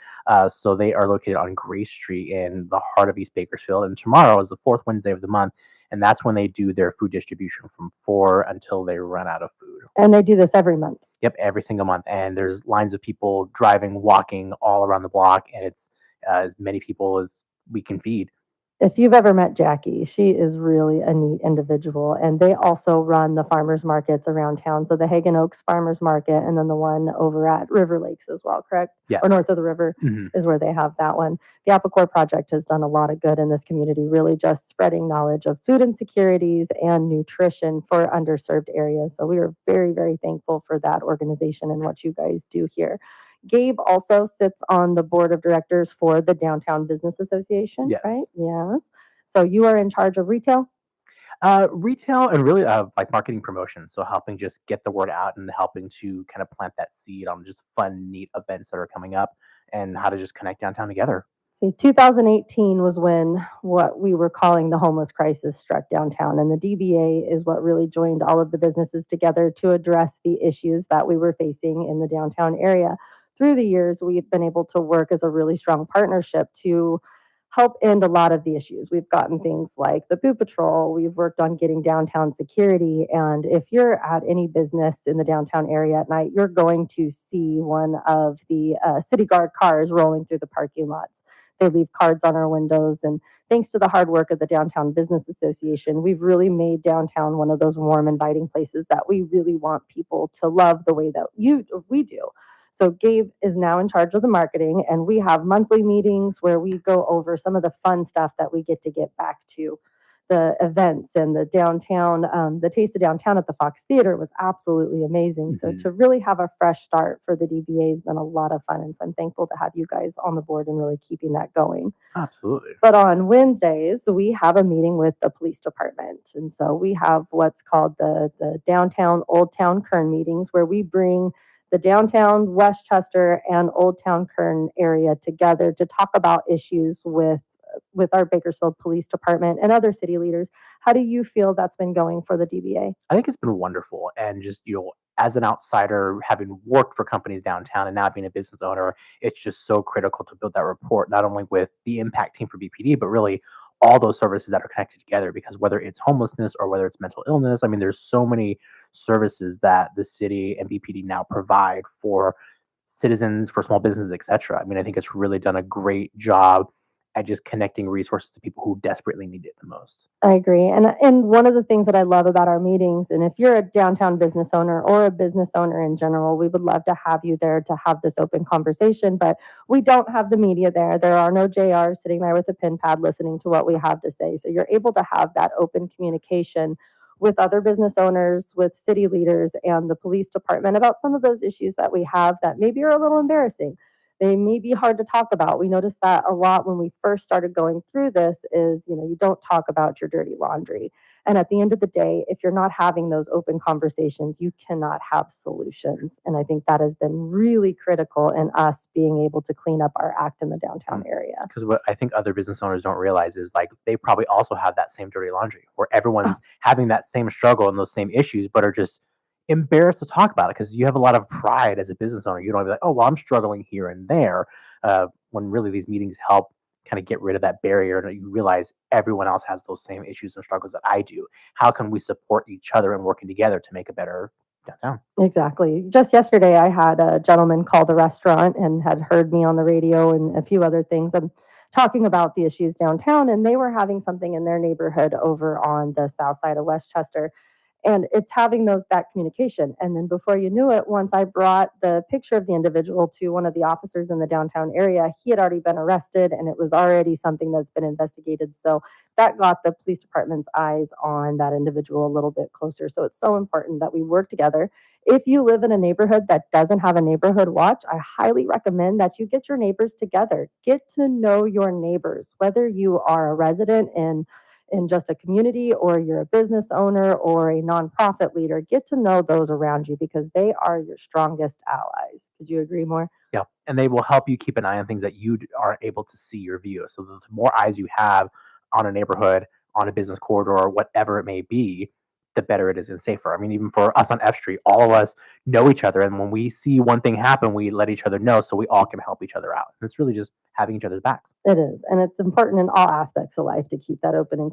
So they are located on Grace Street in the heart of East Bakersfield. And tomorrow is the 4th Wednesday of the month. And that's when they do their food distribution from 4 until they run out of food. And they do this every month. Yep, every single month. And there's lines of people driving, walking all around the block. And it's as many people as we can feed. If you've ever met Jackie, she is really a neat individual. And they also run the farmers markets around town. So the Hagen Oaks Farmers Market, and then the one over at River Lakes as well, correct? Yes. Or north of the river is where they have that one. The Apple Core Project has done a lot of good in this community, really just spreading knowledge of food insecurities and nutrition for underserved areas. So we are very, very thankful for that organization and what you guys do here. Gabe also sits on the board of directors for the Downtown Business Association, right? Yes. So you are in charge of retail? Retail and really like marketing promotions. So helping just get the word out and helping to kind of plant that seed on just fun, neat events that are coming up and how to just connect downtown together. See, 2018 was when what we were calling the homeless crisis struck downtown. And the DBA is what really joined all of the businesses together to address the issues that we were facing in the downtown area. Through the years, we've been able to work as a really strong partnership to help end a lot of the issues. We've gotten things like the Boo Patrol. We've worked on getting downtown security. And if you're at any business in the downtown area at night, you're going to see one of the City Guard cars rolling through the parking lots. They leave cards on our windows. And thanks to the hard work of the Downtown Business Association, we've really made downtown one of those warm, inviting places that we really want people to love the way that we do. So Gabe is now in charge of the marketing, and we have monthly meetings where we go over some of the fun stuff that we get back to the events and the downtown, the Taste of Downtown at the Fox Theater was absolutely amazing. So to really have a fresh start for the DBA has been a lot of fun. And so I'm thankful to have you guys on the board and really keeping that going. Absolutely. But on Wednesdays, we have a meeting with the police department. And so we have what's called the downtown, Old Town Kern meetings, where we bring the downtown, Westchester, and Old Town Kern area together to talk about issues with our Bakersfield Police Department and other city leaders. How do you feel that's been going for the DBA? I think it's been wonderful. And just, as an outsider, having worked for companies downtown and now being a business owner, it's just so critical to build that rapport, not only with the impact team for BPD, but really all those services that are connected together. Because whether it's homelessness or whether it's mental illness, I mean, there's so many services that the city and BPD now provide for citizens, for small businesses, etc. I mean, I think it's really done a great job at just connecting resources to people who desperately need it the most. I agree. And one of the things that I love about our meetings, and if you're a downtown business owner or a business owner in general, we would love to have you there to have this open conversation, but we don't have the media there. There are no JRs sitting there with a pin pad listening to what we have to say. So you're able to have that open communication with other business owners, with city leaders and the police department about some of those issues that we have that maybe are a little embarrassing. They may be hard to talk about. We noticed that a lot when we first started going through this is, you don't talk about your dirty laundry. And at the end of the day, if you're not having those open conversations, you cannot have solutions. And I think that has been really critical in us being able to clean up our act in the downtown area. Because what I think other business owners don't realize is like they probably also have that same dirty laundry where everyone's having that same struggle and those same issues, but are just embarrassed to talk about it because you have a lot of pride as a business owner. You don't be like, oh, well, I'm struggling here and there. When really these meetings help kind of get rid of that barrier and you realize everyone else has those same issues and struggles that I do. How can we support each other and working together to make a better downtown? Exactly. Just yesterday, I had a gentleman call the restaurant and had heard me on the radio and a few other things. I'm talking about the issues downtown, and they were having something in their neighborhood over on the south side of Westchester. And it's having that communication. And then before you knew it, once I brought the picture of the individual to one of the officers in the downtown area, he had already been arrested and it was already something that's been investigated. So that got the police department's eyes on that individual a little bit closer. So it's so important that we work together. If you live in a neighborhood that doesn't have a neighborhood watch, I highly recommend that you get your neighbors together. Get to know your neighbors, whether you are a resident in just a community or you're a business owner or a nonprofit leader. Get to know those around you because they are your strongest allies. Could you agree more? Yeah. And they will help you keep an eye on things that you aren't able to see your view. So the more eyes you have on a neighborhood, on a business corridor, whatever it may be, the better it is and safer. I mean, even for us on F Street, all of us know each other. And when we see one thing happen, we let each other know so we all can help each other out. And it's really just having each other's backs. It is. And it's important in all aspects of life to keep that open and,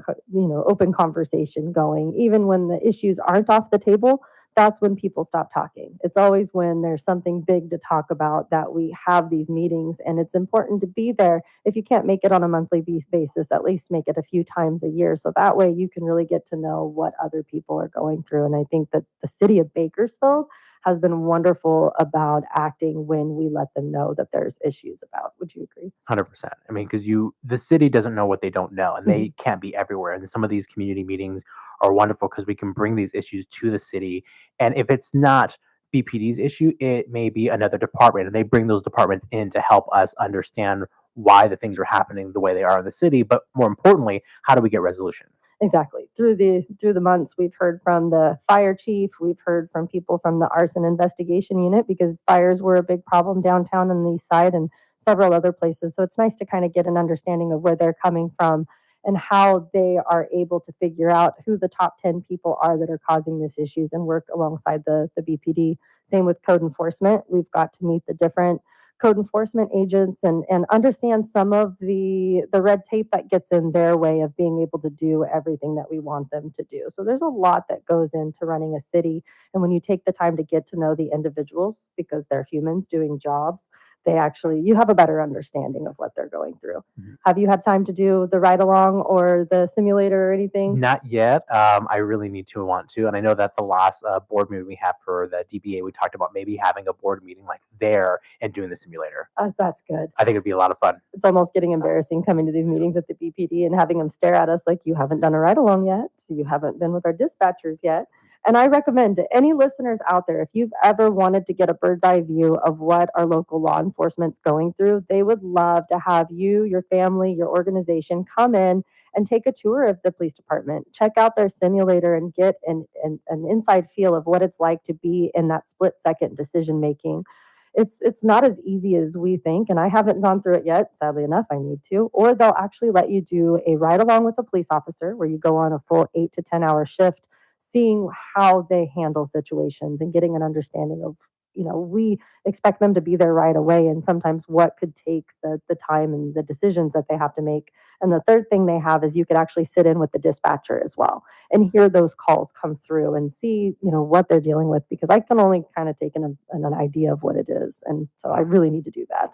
open conversation going. Even when the issues aren't off the table, that's when people stop talking. It's always when there's something big to talk about that we have these meetings, and it's important to be there. If you can't make it on a monthly basis, at least make it a few times a year. So that way you can really get to know what other people are going through. And I think that the city of Bakersfield has been wonderful about acting when we let them know that there's issues about. Would you agree? 100%. I mean, because the city doesn't know what they don't know, and they can't be everywhere. And some of these community meetings are wonderful because we can bring these issues to the city. And if it's not BPD's issue, it may be another department, and they bring those departments in to help us understand why the things are happening the way they are in the city. But more importantly, how do we get resolution? Exactly. Through the months, we've heard from the fire chief, we've heard from people from the arson investigation unit because fires were a big problem downtown on the east side and several other places. So it's nice to kind of get an understanding of where they're coming from and how they are able to figure out who the top 10 people are that are causing these issues and work alongside the BPD. Same with code enforcement. We've got to meet the different code enforcement agents and understand some of the red tape that gets in their way of being able to do everything that we want them to do. So there's a lot that goes into running a city. And when you take the time to get to know the individuals, because they're humans doing jobs, you have a better understanding of what they're going through. Mhm. Have you had time to do the ride along or the simulator or anything? Not yet. I really need to want to. And I know that the last board meeting we had for the DBA, we talked about maybe having a board meeting like there and doing the simulator. That's good. I think it'd be a lot of fun. It's almost getting embarrassing coming to these meetings with the BPD and having them stare at us like, you haven't done a ride along yet. So you haven't been with our dispatchers yet. And I recommend to any listeners out there, if you've ever wanted to get a bird's eye view of what our local law enforcement's going through, they would love to have you, your family, your organization come in and take a tour of the police department. Check out their simulator and get an inside feel of what it's like to be in that split second decision making. It's not as easy as we think, and I haven't gone through it yet. Sadly enough, I need to. Or they'll actually let you do a ride along with a police officer where you go on a full 8 to 10 hour shift, seeing how they handle situations and getting an understanding of, we expect them to be there right away, and sometimes what could take the time and the decisions that they have to make. And the third thing they have is you could actually sit in with the dispatcher as well and hear those calls come through and see, what they're dealing with, because I can only kind of take an idea of what it is. And so I really need to do that.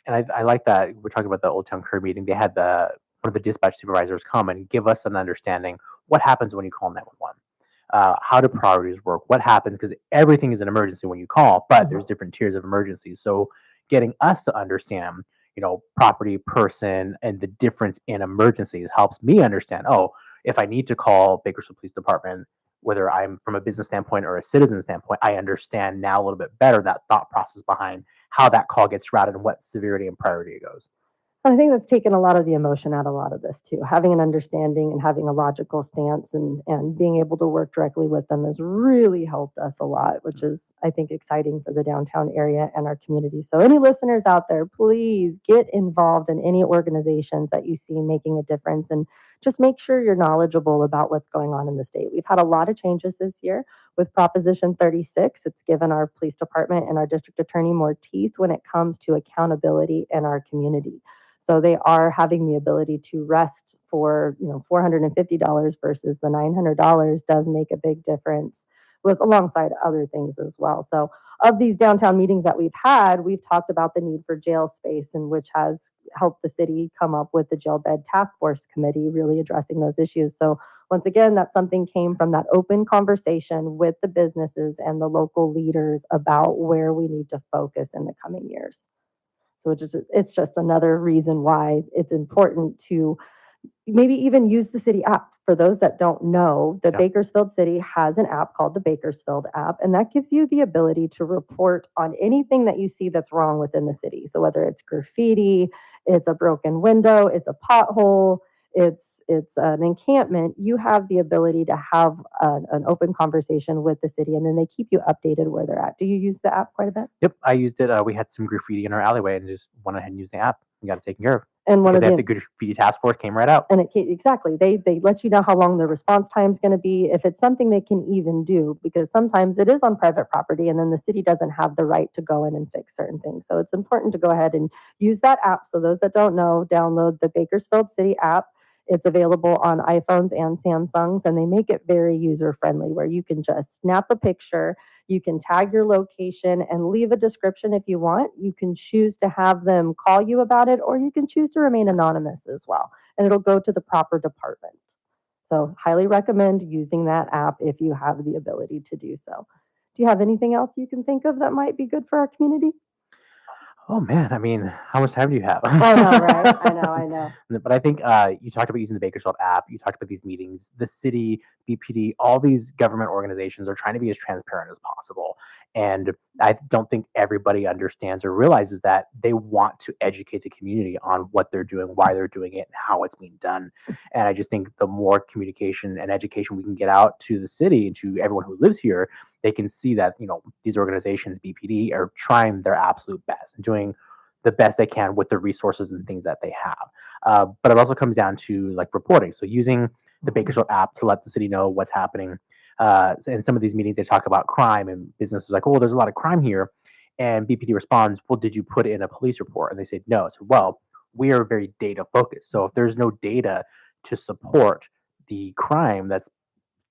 And I like that we're talking about the Old Town Career meeting. They had one of the dispatch supervisors come and give us an understanding what happens when you call 911. How do priorities work? What happens? Because everything is an emergency when you call, but there's different tiers of emergencies. So getting us to understand, property, person, and the difference in emergencies helps me understand, if I need to call Bakersfield Police Department, whether I'm from a business standpoint or a citizen standpoint, I understand now a little bit better that thought process behind how that call gets routed and what severity and priority it goes. I think that's taken a lot of the emotion out of a lot of this too. Having an understanding and having a logical stance and being able to work directly with them has really helped us a lot, which is, I think, exciting for the downtown area and our community. So any listeners out there, please get involved in any organizations that you see making a difference, and just make sure you're knowledgeable about what's going on in the state. We've had a lot of changes this year with Proposition 36. It's given our police department and our district attorney more teeth when it comes to accountability in our community. So they are having the ability to rest for, $450 versus the $900 does make a big difference, with alongside other things as well. So of these downtown meetings that we've had, we've talked about the need for jail space, and which has helped the city come up with the jail bed task force committee, really addressing those issues. So once again, that something came from that open conversation with the businesses and the local leaders about where we need to focus in the coming years. So it's just another reason why it's important to maybe even use the city app. For those that don't know, the Bakersfield City has an app called the Bakersfield app, and that gives you the ability to report on anything that you see that's wrong within the city. So whether it's graffiti, it's a broken window, it's a pothole, it's an encampment, you have the ability to have an open conversation with the city, and then they keep you updated where they're at. Do you use the app quite a bit? Yep, I used it. We had some graffiti in our alleyway and just went ahead and used the app and got it taken care of. And one because of the graffiti task force came right out. And exactly, they let you know how long the response time is going to be, if it's something they can even do, because sometimes it is on private property and then the city doesn't have the right to go in and fix certain things. So it's important to go ahead and use that app. So those that don't know, download the Bakersfield City app. It's available on iPhones and Samsungs, and they make it very user friendly, where you can just snap a picture, you can tag your location and leave a description if you want. You can choose to have them call you about it, or you can choose to remain anonymous as well, and it'll go to the proper department. So highly recommend using that app if you have the ability to do so. Do you have anything else you can think of that might be good for our community? Oh man, I mean, how much time do you have? I know, right? I know. But I think you talked about using the Bakersfield app. You talked about these meetings. The city, BPD, all these government organizations are trying to be as transparent as possible. And I don't think everybody understands or realizes that they want to educate the community on what they're doing, why they're doing it, and how it's being done. And I just think the more communication and education we can get out to the city and to everyone who lives here, they can see that, these organizations, BPD, are trying their absolute best and doing the best they can with the resources and things that they have. But it also comes down to like reporting. So using the Bakersfield app to let the city know what's happening. In some of these meetings, they talk about crime, and businesses like, oh, there's a lot of crime here. And BPD responds, well, did you put in a police report? And they say, no. So, well, we are very data focused. So if there's no data to support the crime that's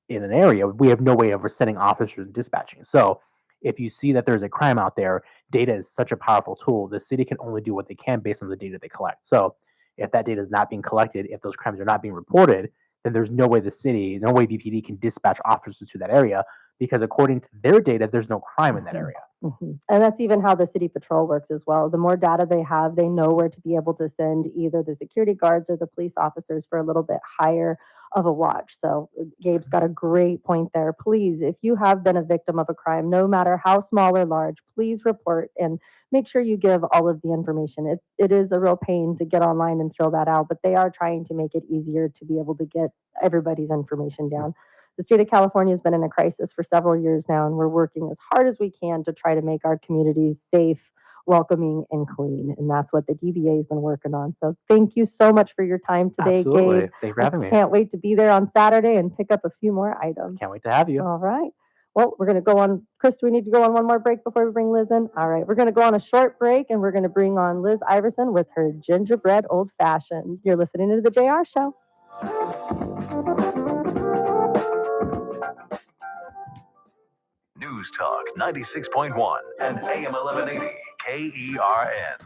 in an area, we have no way of sending officers and dispatching. So if you see that there's a crime out there, data is such a powerful tool. The city can only do what they can based on the data they collect. So if that data is not being collected, if those crimes are not being reported, then there's no way BPD can dispatch officers to that area, because according to their data, there's no crime in that area. Mm-hmm. And that's even how the city patrol works as well. The more data they have, they know where to be able to send either the security guards or the police officers for a little bit higher of a watch. So Gabe's got a great point there. Please, if you have been a victim of a crime, no matter how small or large, please report and make sure you give all of the information. It is a real pain to get online and fill that out, but they are trying to make it easier to be able to get everybody's information down. The state of California has been in a crisis for several years now, and we're working as hard as we can to try to make our communities safe, welcoming, and clean. And that's what the DBA has been working on. So thank you so much for your time today, Absolutely. Gabe. Thanks for having me. Can't wait to be there on Saturday and pick up a few more items. Can't wait to have you. All right. Well, we're going to go on. Chris, do we need to go on one more break before we bring Liz in? All right. We're going to go on a short break, and we're going to bring on Liz Iverson with her gingerbread old fashioned. You're listening to the JR Show. News Talk 96.1 and AM 1180 KERN.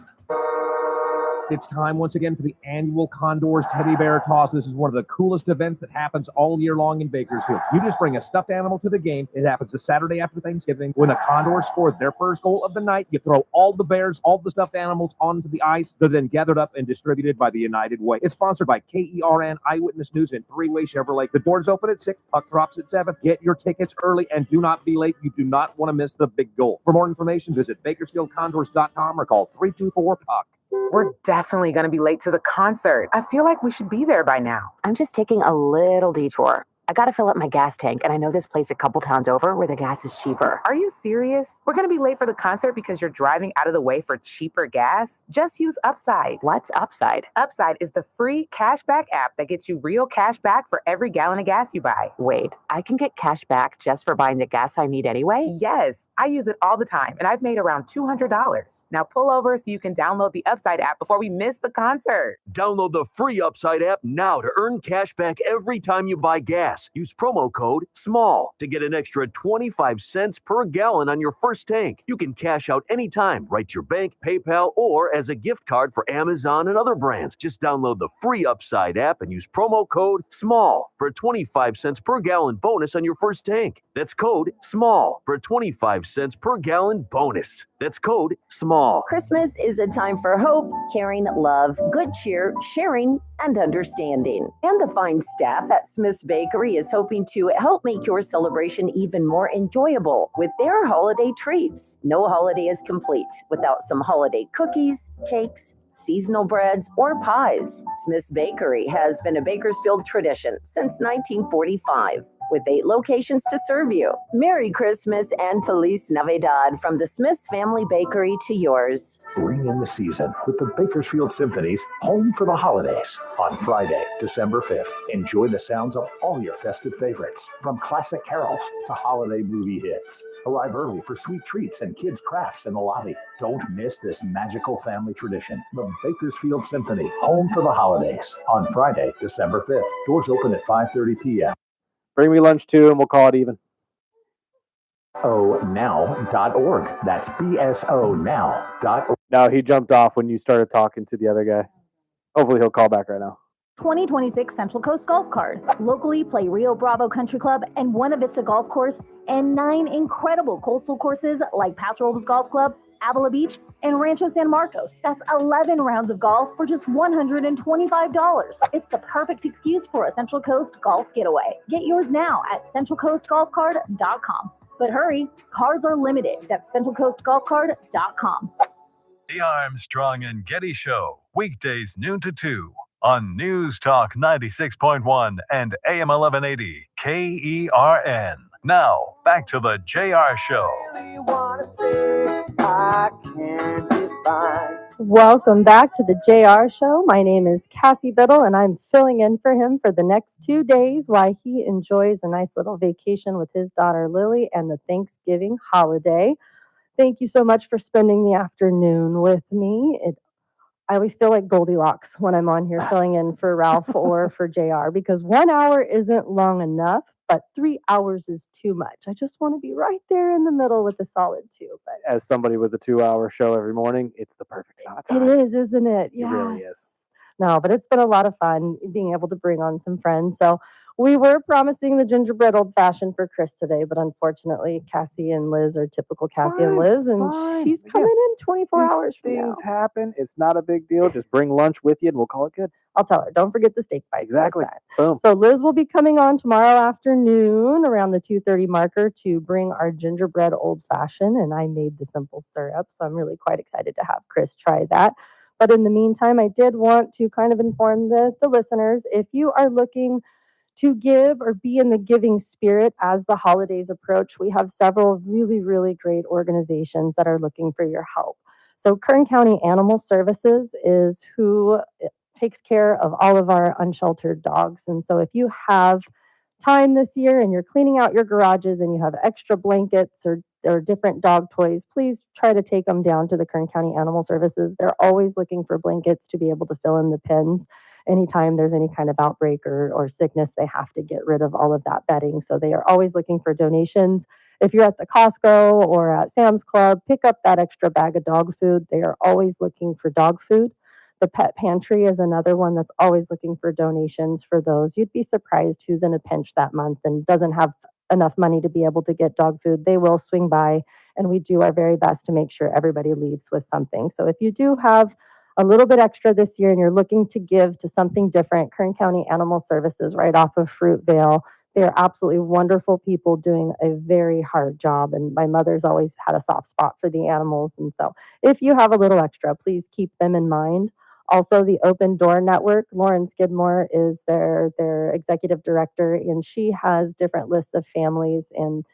It's time once again for the annual Condors Teddy Bear Toss. This is one of the coolest events that happens all year long in Bakersfield. You just bring a stuffed animal to the game. It happens the Saturday after Thanksgiving. When the Condors score their first goal of the night, you throw all the bears, all the stuffed animals onto the ice. They're then gathered up and distributed by the United Way. It's sponsored by KERN, Eyewitness News, and Three-Way Chevrolet. The doors open at 6, puck drops at 7. Get your tickets early and do not be late. You do not want to miss the big goal. For more information, visit BakersfieldCondors.com or call 324-PUCK. We're definitely going to be late to the concert. I feel like we should be there by now. I'm just taking a little detour. I got to fill up my gas tank, and I know this place a couple towns over where the gas is cheaper. Are you serious? We're going to be late for the concert because you're driving out of the way for cheaper gas? Just use Upside. What's Upside? Upside is the free cashback app that gets you real cash back for every gallon of gas you buy. Wait, I can get cash back just for buying the gas I need anyway? Yes, I use it all the time, and I've made around $200. Now pull over so you can download the Upside app before we miss the concert. Download the free Upside app now to earn cash back every time you buy gas. Use promo code SMALL to get an extra 25 cents per gallon on your first tank. You can cash out anytime, right to your bank, PayPal, or as a gift card for Amazon and other brands. Just download the free Upside app and use promo code SMALL for a 25 cents per gallon bonus on your first tank. That's code SMALL for a 25 cents per gallon bonus. That's code SMALL. Christmas is a time for hope, caring, love, good cheer, sharing, and understanding. And the fine staff at Smith's Bakery is hoping to help make your celebration even more enjoyable with their holiday treats. No holiday is complete without some holiday cookies, cakes, seasonal breads, or pies. Smith's Bakery has been a Bakersfield tradition since 1945, with 8 locations to serve you. Merry Christmas and Feliz Navidad from the Smith's Family Bakery to yours. Bring in the season with the Bakersfield Symphony's Home for the Holidays on Friday, December 5th. Enjoy the sounds of all your festive favorites, from classic carols to holiday movie hits. Arrive early for sweet treats and kids' crafts in the lobby. Don't miss this magical family tradition. The Bakersfield Symphony, Home for the Holidays on Friday, December 5th. Doors open at 5:30 p.m. Bring me lunch too, and we'll call it even. BSOnow.org. That's BSOnow.org. No, he jumped off when you started talking to the other guy. Hopefully he'll call back right now. 2026 Central Coast Golf Card. Locally play Rio Bravo Country Club and Buena Vista Golf Course, and 9 incredible coastal courses like Paso Robles Golf Club, Avila Beach, and Rancho San Marcos. That's 11 rounds of golf for just $125. It's the perfect excuse for a Central Coast golf getaway. Get yours now at centralcoastgolfcard.com. But hurry, cards are limited. That's centralcoastgolfcard.com. The Armstrong and Getty Show, weekdays noon to 2 on News Talk 96.1 and AM 1180 KERN. Now, back to the JR Show. Welcome back to the JR Show. My name is Cassie Bittle, and I'm filling in for him for the next 2 days while he enjoys a nice little vacation with his daughter Lily and the Thanksgiving holiday. Thank you so much for spending the afternoon with me. It I always feel like Goldilocks when I'm on here filling in for Ralph or for JR, because 1 hour isn't long enough, but 3 hours is too much. I just want to be right there in the middle with a solid 2. But As somebody with a 2-hour show every morning, it's the perfect amount of time. it is, isn't it? It really is. No, but it's been a lot of fun being able to bring on some friends. So we were promising the gingerbread old fashioned for Chris today, but unfortunately, Cassie and Liz are typical Cassie and Liz, and she's coming in 24 hours from now. Things happen. It's not a big deal. Just bring lunch with you, and we'll call it good. I'll tell her. Don't forget the steak bites. Exactly. This time. Boom. So Liz will be coming on tomorrow afternoon around the 2:30 marker to bring our gingerbread old fashioned, and I made the simple syrup, so I'm really quite excited to have Chris try that. But in the meantime, I did want to kind of inform the listeners, if you are looking to give or be in the giving spirit as the holidays approach, we have several really, really great organizations that are looking for your help. So Kern County Animal Services is who takes care of all of our unsheltered dogs. And so if you have time this year and you're cleaning out your garages and you have extra blankets or different dog toys, please try to take them down to the Kern County Animal Services. They're always looking for blankets to be able to fill in the pens. Anytime there's any kind of outbreak or sickness, they have to get rid of all of that bedding. So they are always looking for donations. If you're at the Costco or at Sam's Club, pick up that extra bag of dog food. They are always looking for dog food. The Pet Pantry is another one that's always looking for donations for those. You'd be surprised who's in a pinch that month and doesn't have enough money to be able to get dog food. They will swing by, and we do our very best to make sure everybody leaves with something. So if you do have a little bit extra this year and you're looking to give to something different, Kern County Animal Services right off of Fruitvale, they're absolutely wonderful people doing a very hard job. And my mother's always had a soft spot for the animals. And so if you have a little extra, please keep them in mind. Also, the Open Door Network, Lauren Skidmore is their executive director, and she has different lists of families and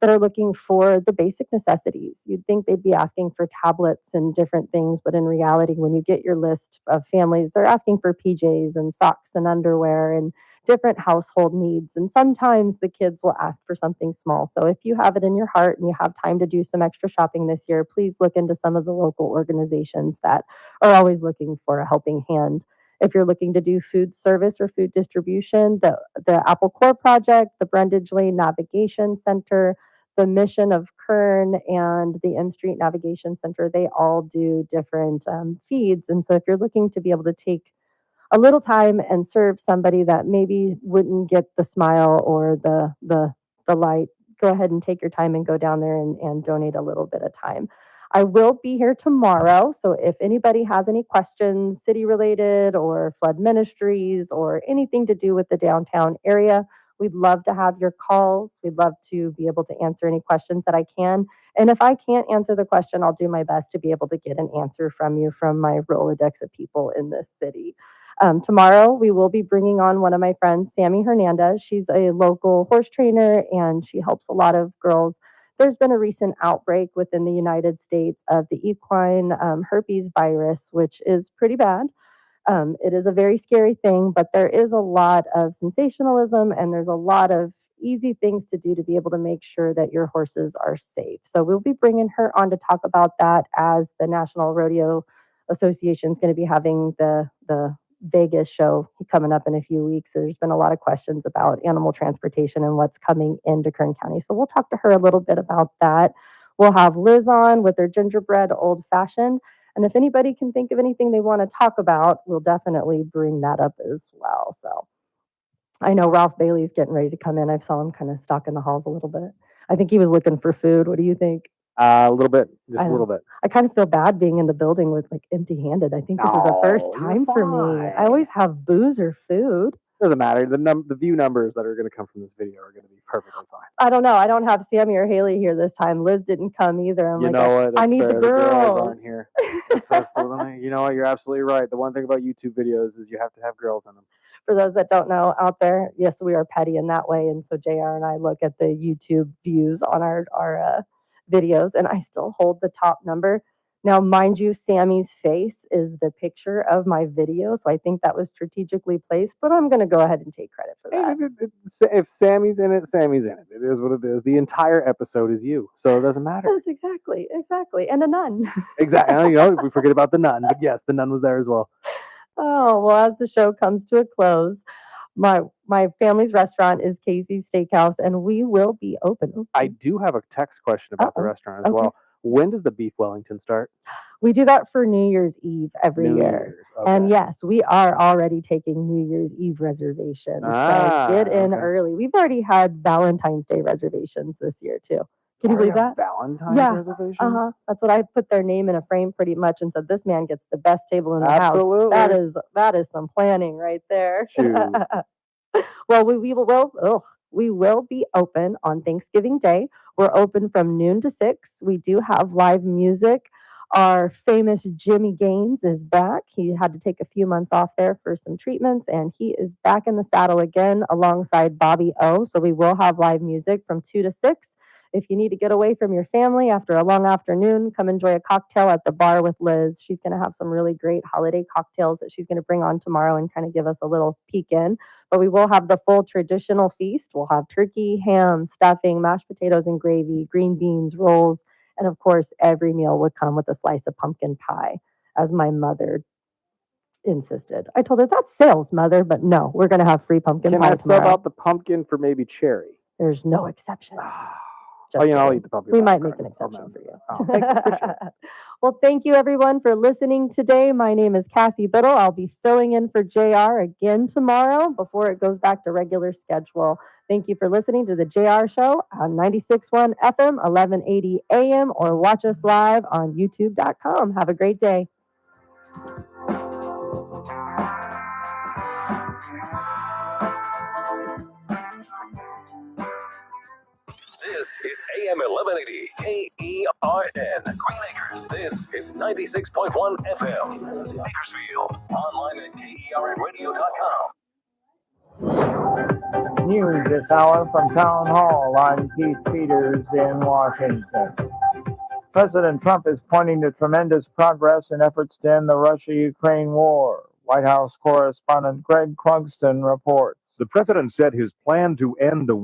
that are looking for the basic necessities. You'd think they'd be asking for tablets and different things, but in reality, when you get your list of families, they're asking for PJs and socks and underwear and different household needs. And sometimes the kids will ask for something small. So if you have it in your heart and you have time to do some extra shopping this year, please look into some of the local organizations that are always looking for a helping hand. If you're looking to do food service or food distribution, the Apple Core Project, the Brundage Lane Navigation Center, the Mission of Kern, and the M Street Navigation Center, they all do different feeds. And so if you're looking to be able to take a little time and serve somebody that maybe wouldn't get the smile or the light, go ahead and take your time and go down there and donate a little bit of time. I will be here tomorrow, so if anybody has any questions, city related or flood ministries or anything to do with the downtown area, we'd love to have your calls. We'd love to be able to answer any questions that I can. And if I can't answer the question, I'll do my best to be able to get an answer from you from my Rolodex of people in this city. Tomorrow, we will be bringing on one of my friends, Sammy Hernandez. She's a local horse trainer, and she helps a lot of girls. There's been a recent outbreak within the United States of the equine herpes virus, which is pretty bad. It is a very scary thing, but there is a lot of sensationalism and there's a lot of easy things to do to be able to make sure that your horses are safe. So we'll be bringing her on to talk about that, as the National Rodeo Association is going to be having the Vegas show coming up in a few weeks. So there's been a lot of questions about animal transportation and what's coming into Kern County. So we'll talk to her a little bit about that. We'll have Liz on with their gingerbread old fashioned. And if anybody can think of anything they want to talk about, we'll definitely bring that up as well. So I know Ralph Bailey's getting ready to come in. I saw him kind of stalking the halls a little bit. I think he was looking for food. What do you think? A little bit, just a little bit. I kind of feel bad being in the building with like empty-handed. I think this is a first time for me. I always have booze or food. Doesn't matter. The view numbers that are going to come from this video are going to be perfectly fine. I don't know. I don't have Sammy or Haley here this time. Liz didn't come either. I'm you know what? That's I need fair. the girls. Aren't here. You know what? You're absolutely right. The one thing about YouTube videos is you have to have girls in them. For those that don't know out there, yes, we are petty in that way. And so JR and I look at the YouTube views on our videos, and I still hold the top number. Now, mind you, Sammy's face is the picture of my video, so I think that was strategically placed, but I'm going to go ahead and take credit for that. If Sammy's in it, Sammy's in it. It is what it is. The entire episode is you, so it doesn't matter. That's exactly. And a nun. Exactly. You know, if we forget about the nun, but yes, the nun was there as well. Oh, well, as the show comes to a close, my family's restaurant is Cassie's Steakhouse, and we will be open. I do have a text question about the restaurant as well. When does the beef Wellington start? We do that for New Year's Eve every New year. Year's, okay. And yes, we are already taking New Year's Eve reservations. So get in early. We've already had Valentine's Day reservations this year too. Can you believe that? Valentine's reservations? That's what I put their name in a frame pretty much and said, this man gets the best table in the Absolutely. house. That is some planning right there. Well, we will be open on Thanksgiving Day. We're open from noon to 6. We do have live music. Our famous Jimmy Gaines is back. He had to take a few months off there for some treatments, and he is back in the saddle again alongside Bobby O. So we will have live music from 2 to 6. If you need to get away from your family after a long afternoon, come enjoy a cocktail at the bar with Liz. She's going to have some really great holiday cocktails that she's going to bring on tomorrow and kind of give us a little peek in. But we will have the full traditional feast. We'll have turkey, ham, stuffing, mashed potatoes and gravy, green beans, rolls, and of course, every meal would come with a slice of pumpkin pie, as my mother insisted. I told her, that's sales, Mother, but no, we're going to have free pumpkin pie Can I tomorrow. sub out the pumpkin for maybe cherry? There's no exceptions. I'll eat the pumpkin We pie might make an crackers. exception for you. Thank you. Appreciate it. Well, thank you everyone for listening today. My name is Cassie Bittle. I'll be filling in for JR again tomorrow before it goes back to regular schedule. Thank you for listening to the JR Show on 96.1 FM, 1180 AM, or watch us live on youtube.com. Have a great day. This is AM 1180 KERN Green Acres. This is 96.1 FM Bakersfield. Online at KERNradio.com. News this hour from Town Hall. I'm Keith Peters in Washington. President Trump is pointing to tremendous progress in efforts to end the Russia-Ukraine war. White House correspondent Greg Clugston reports. The president said his plan to end the war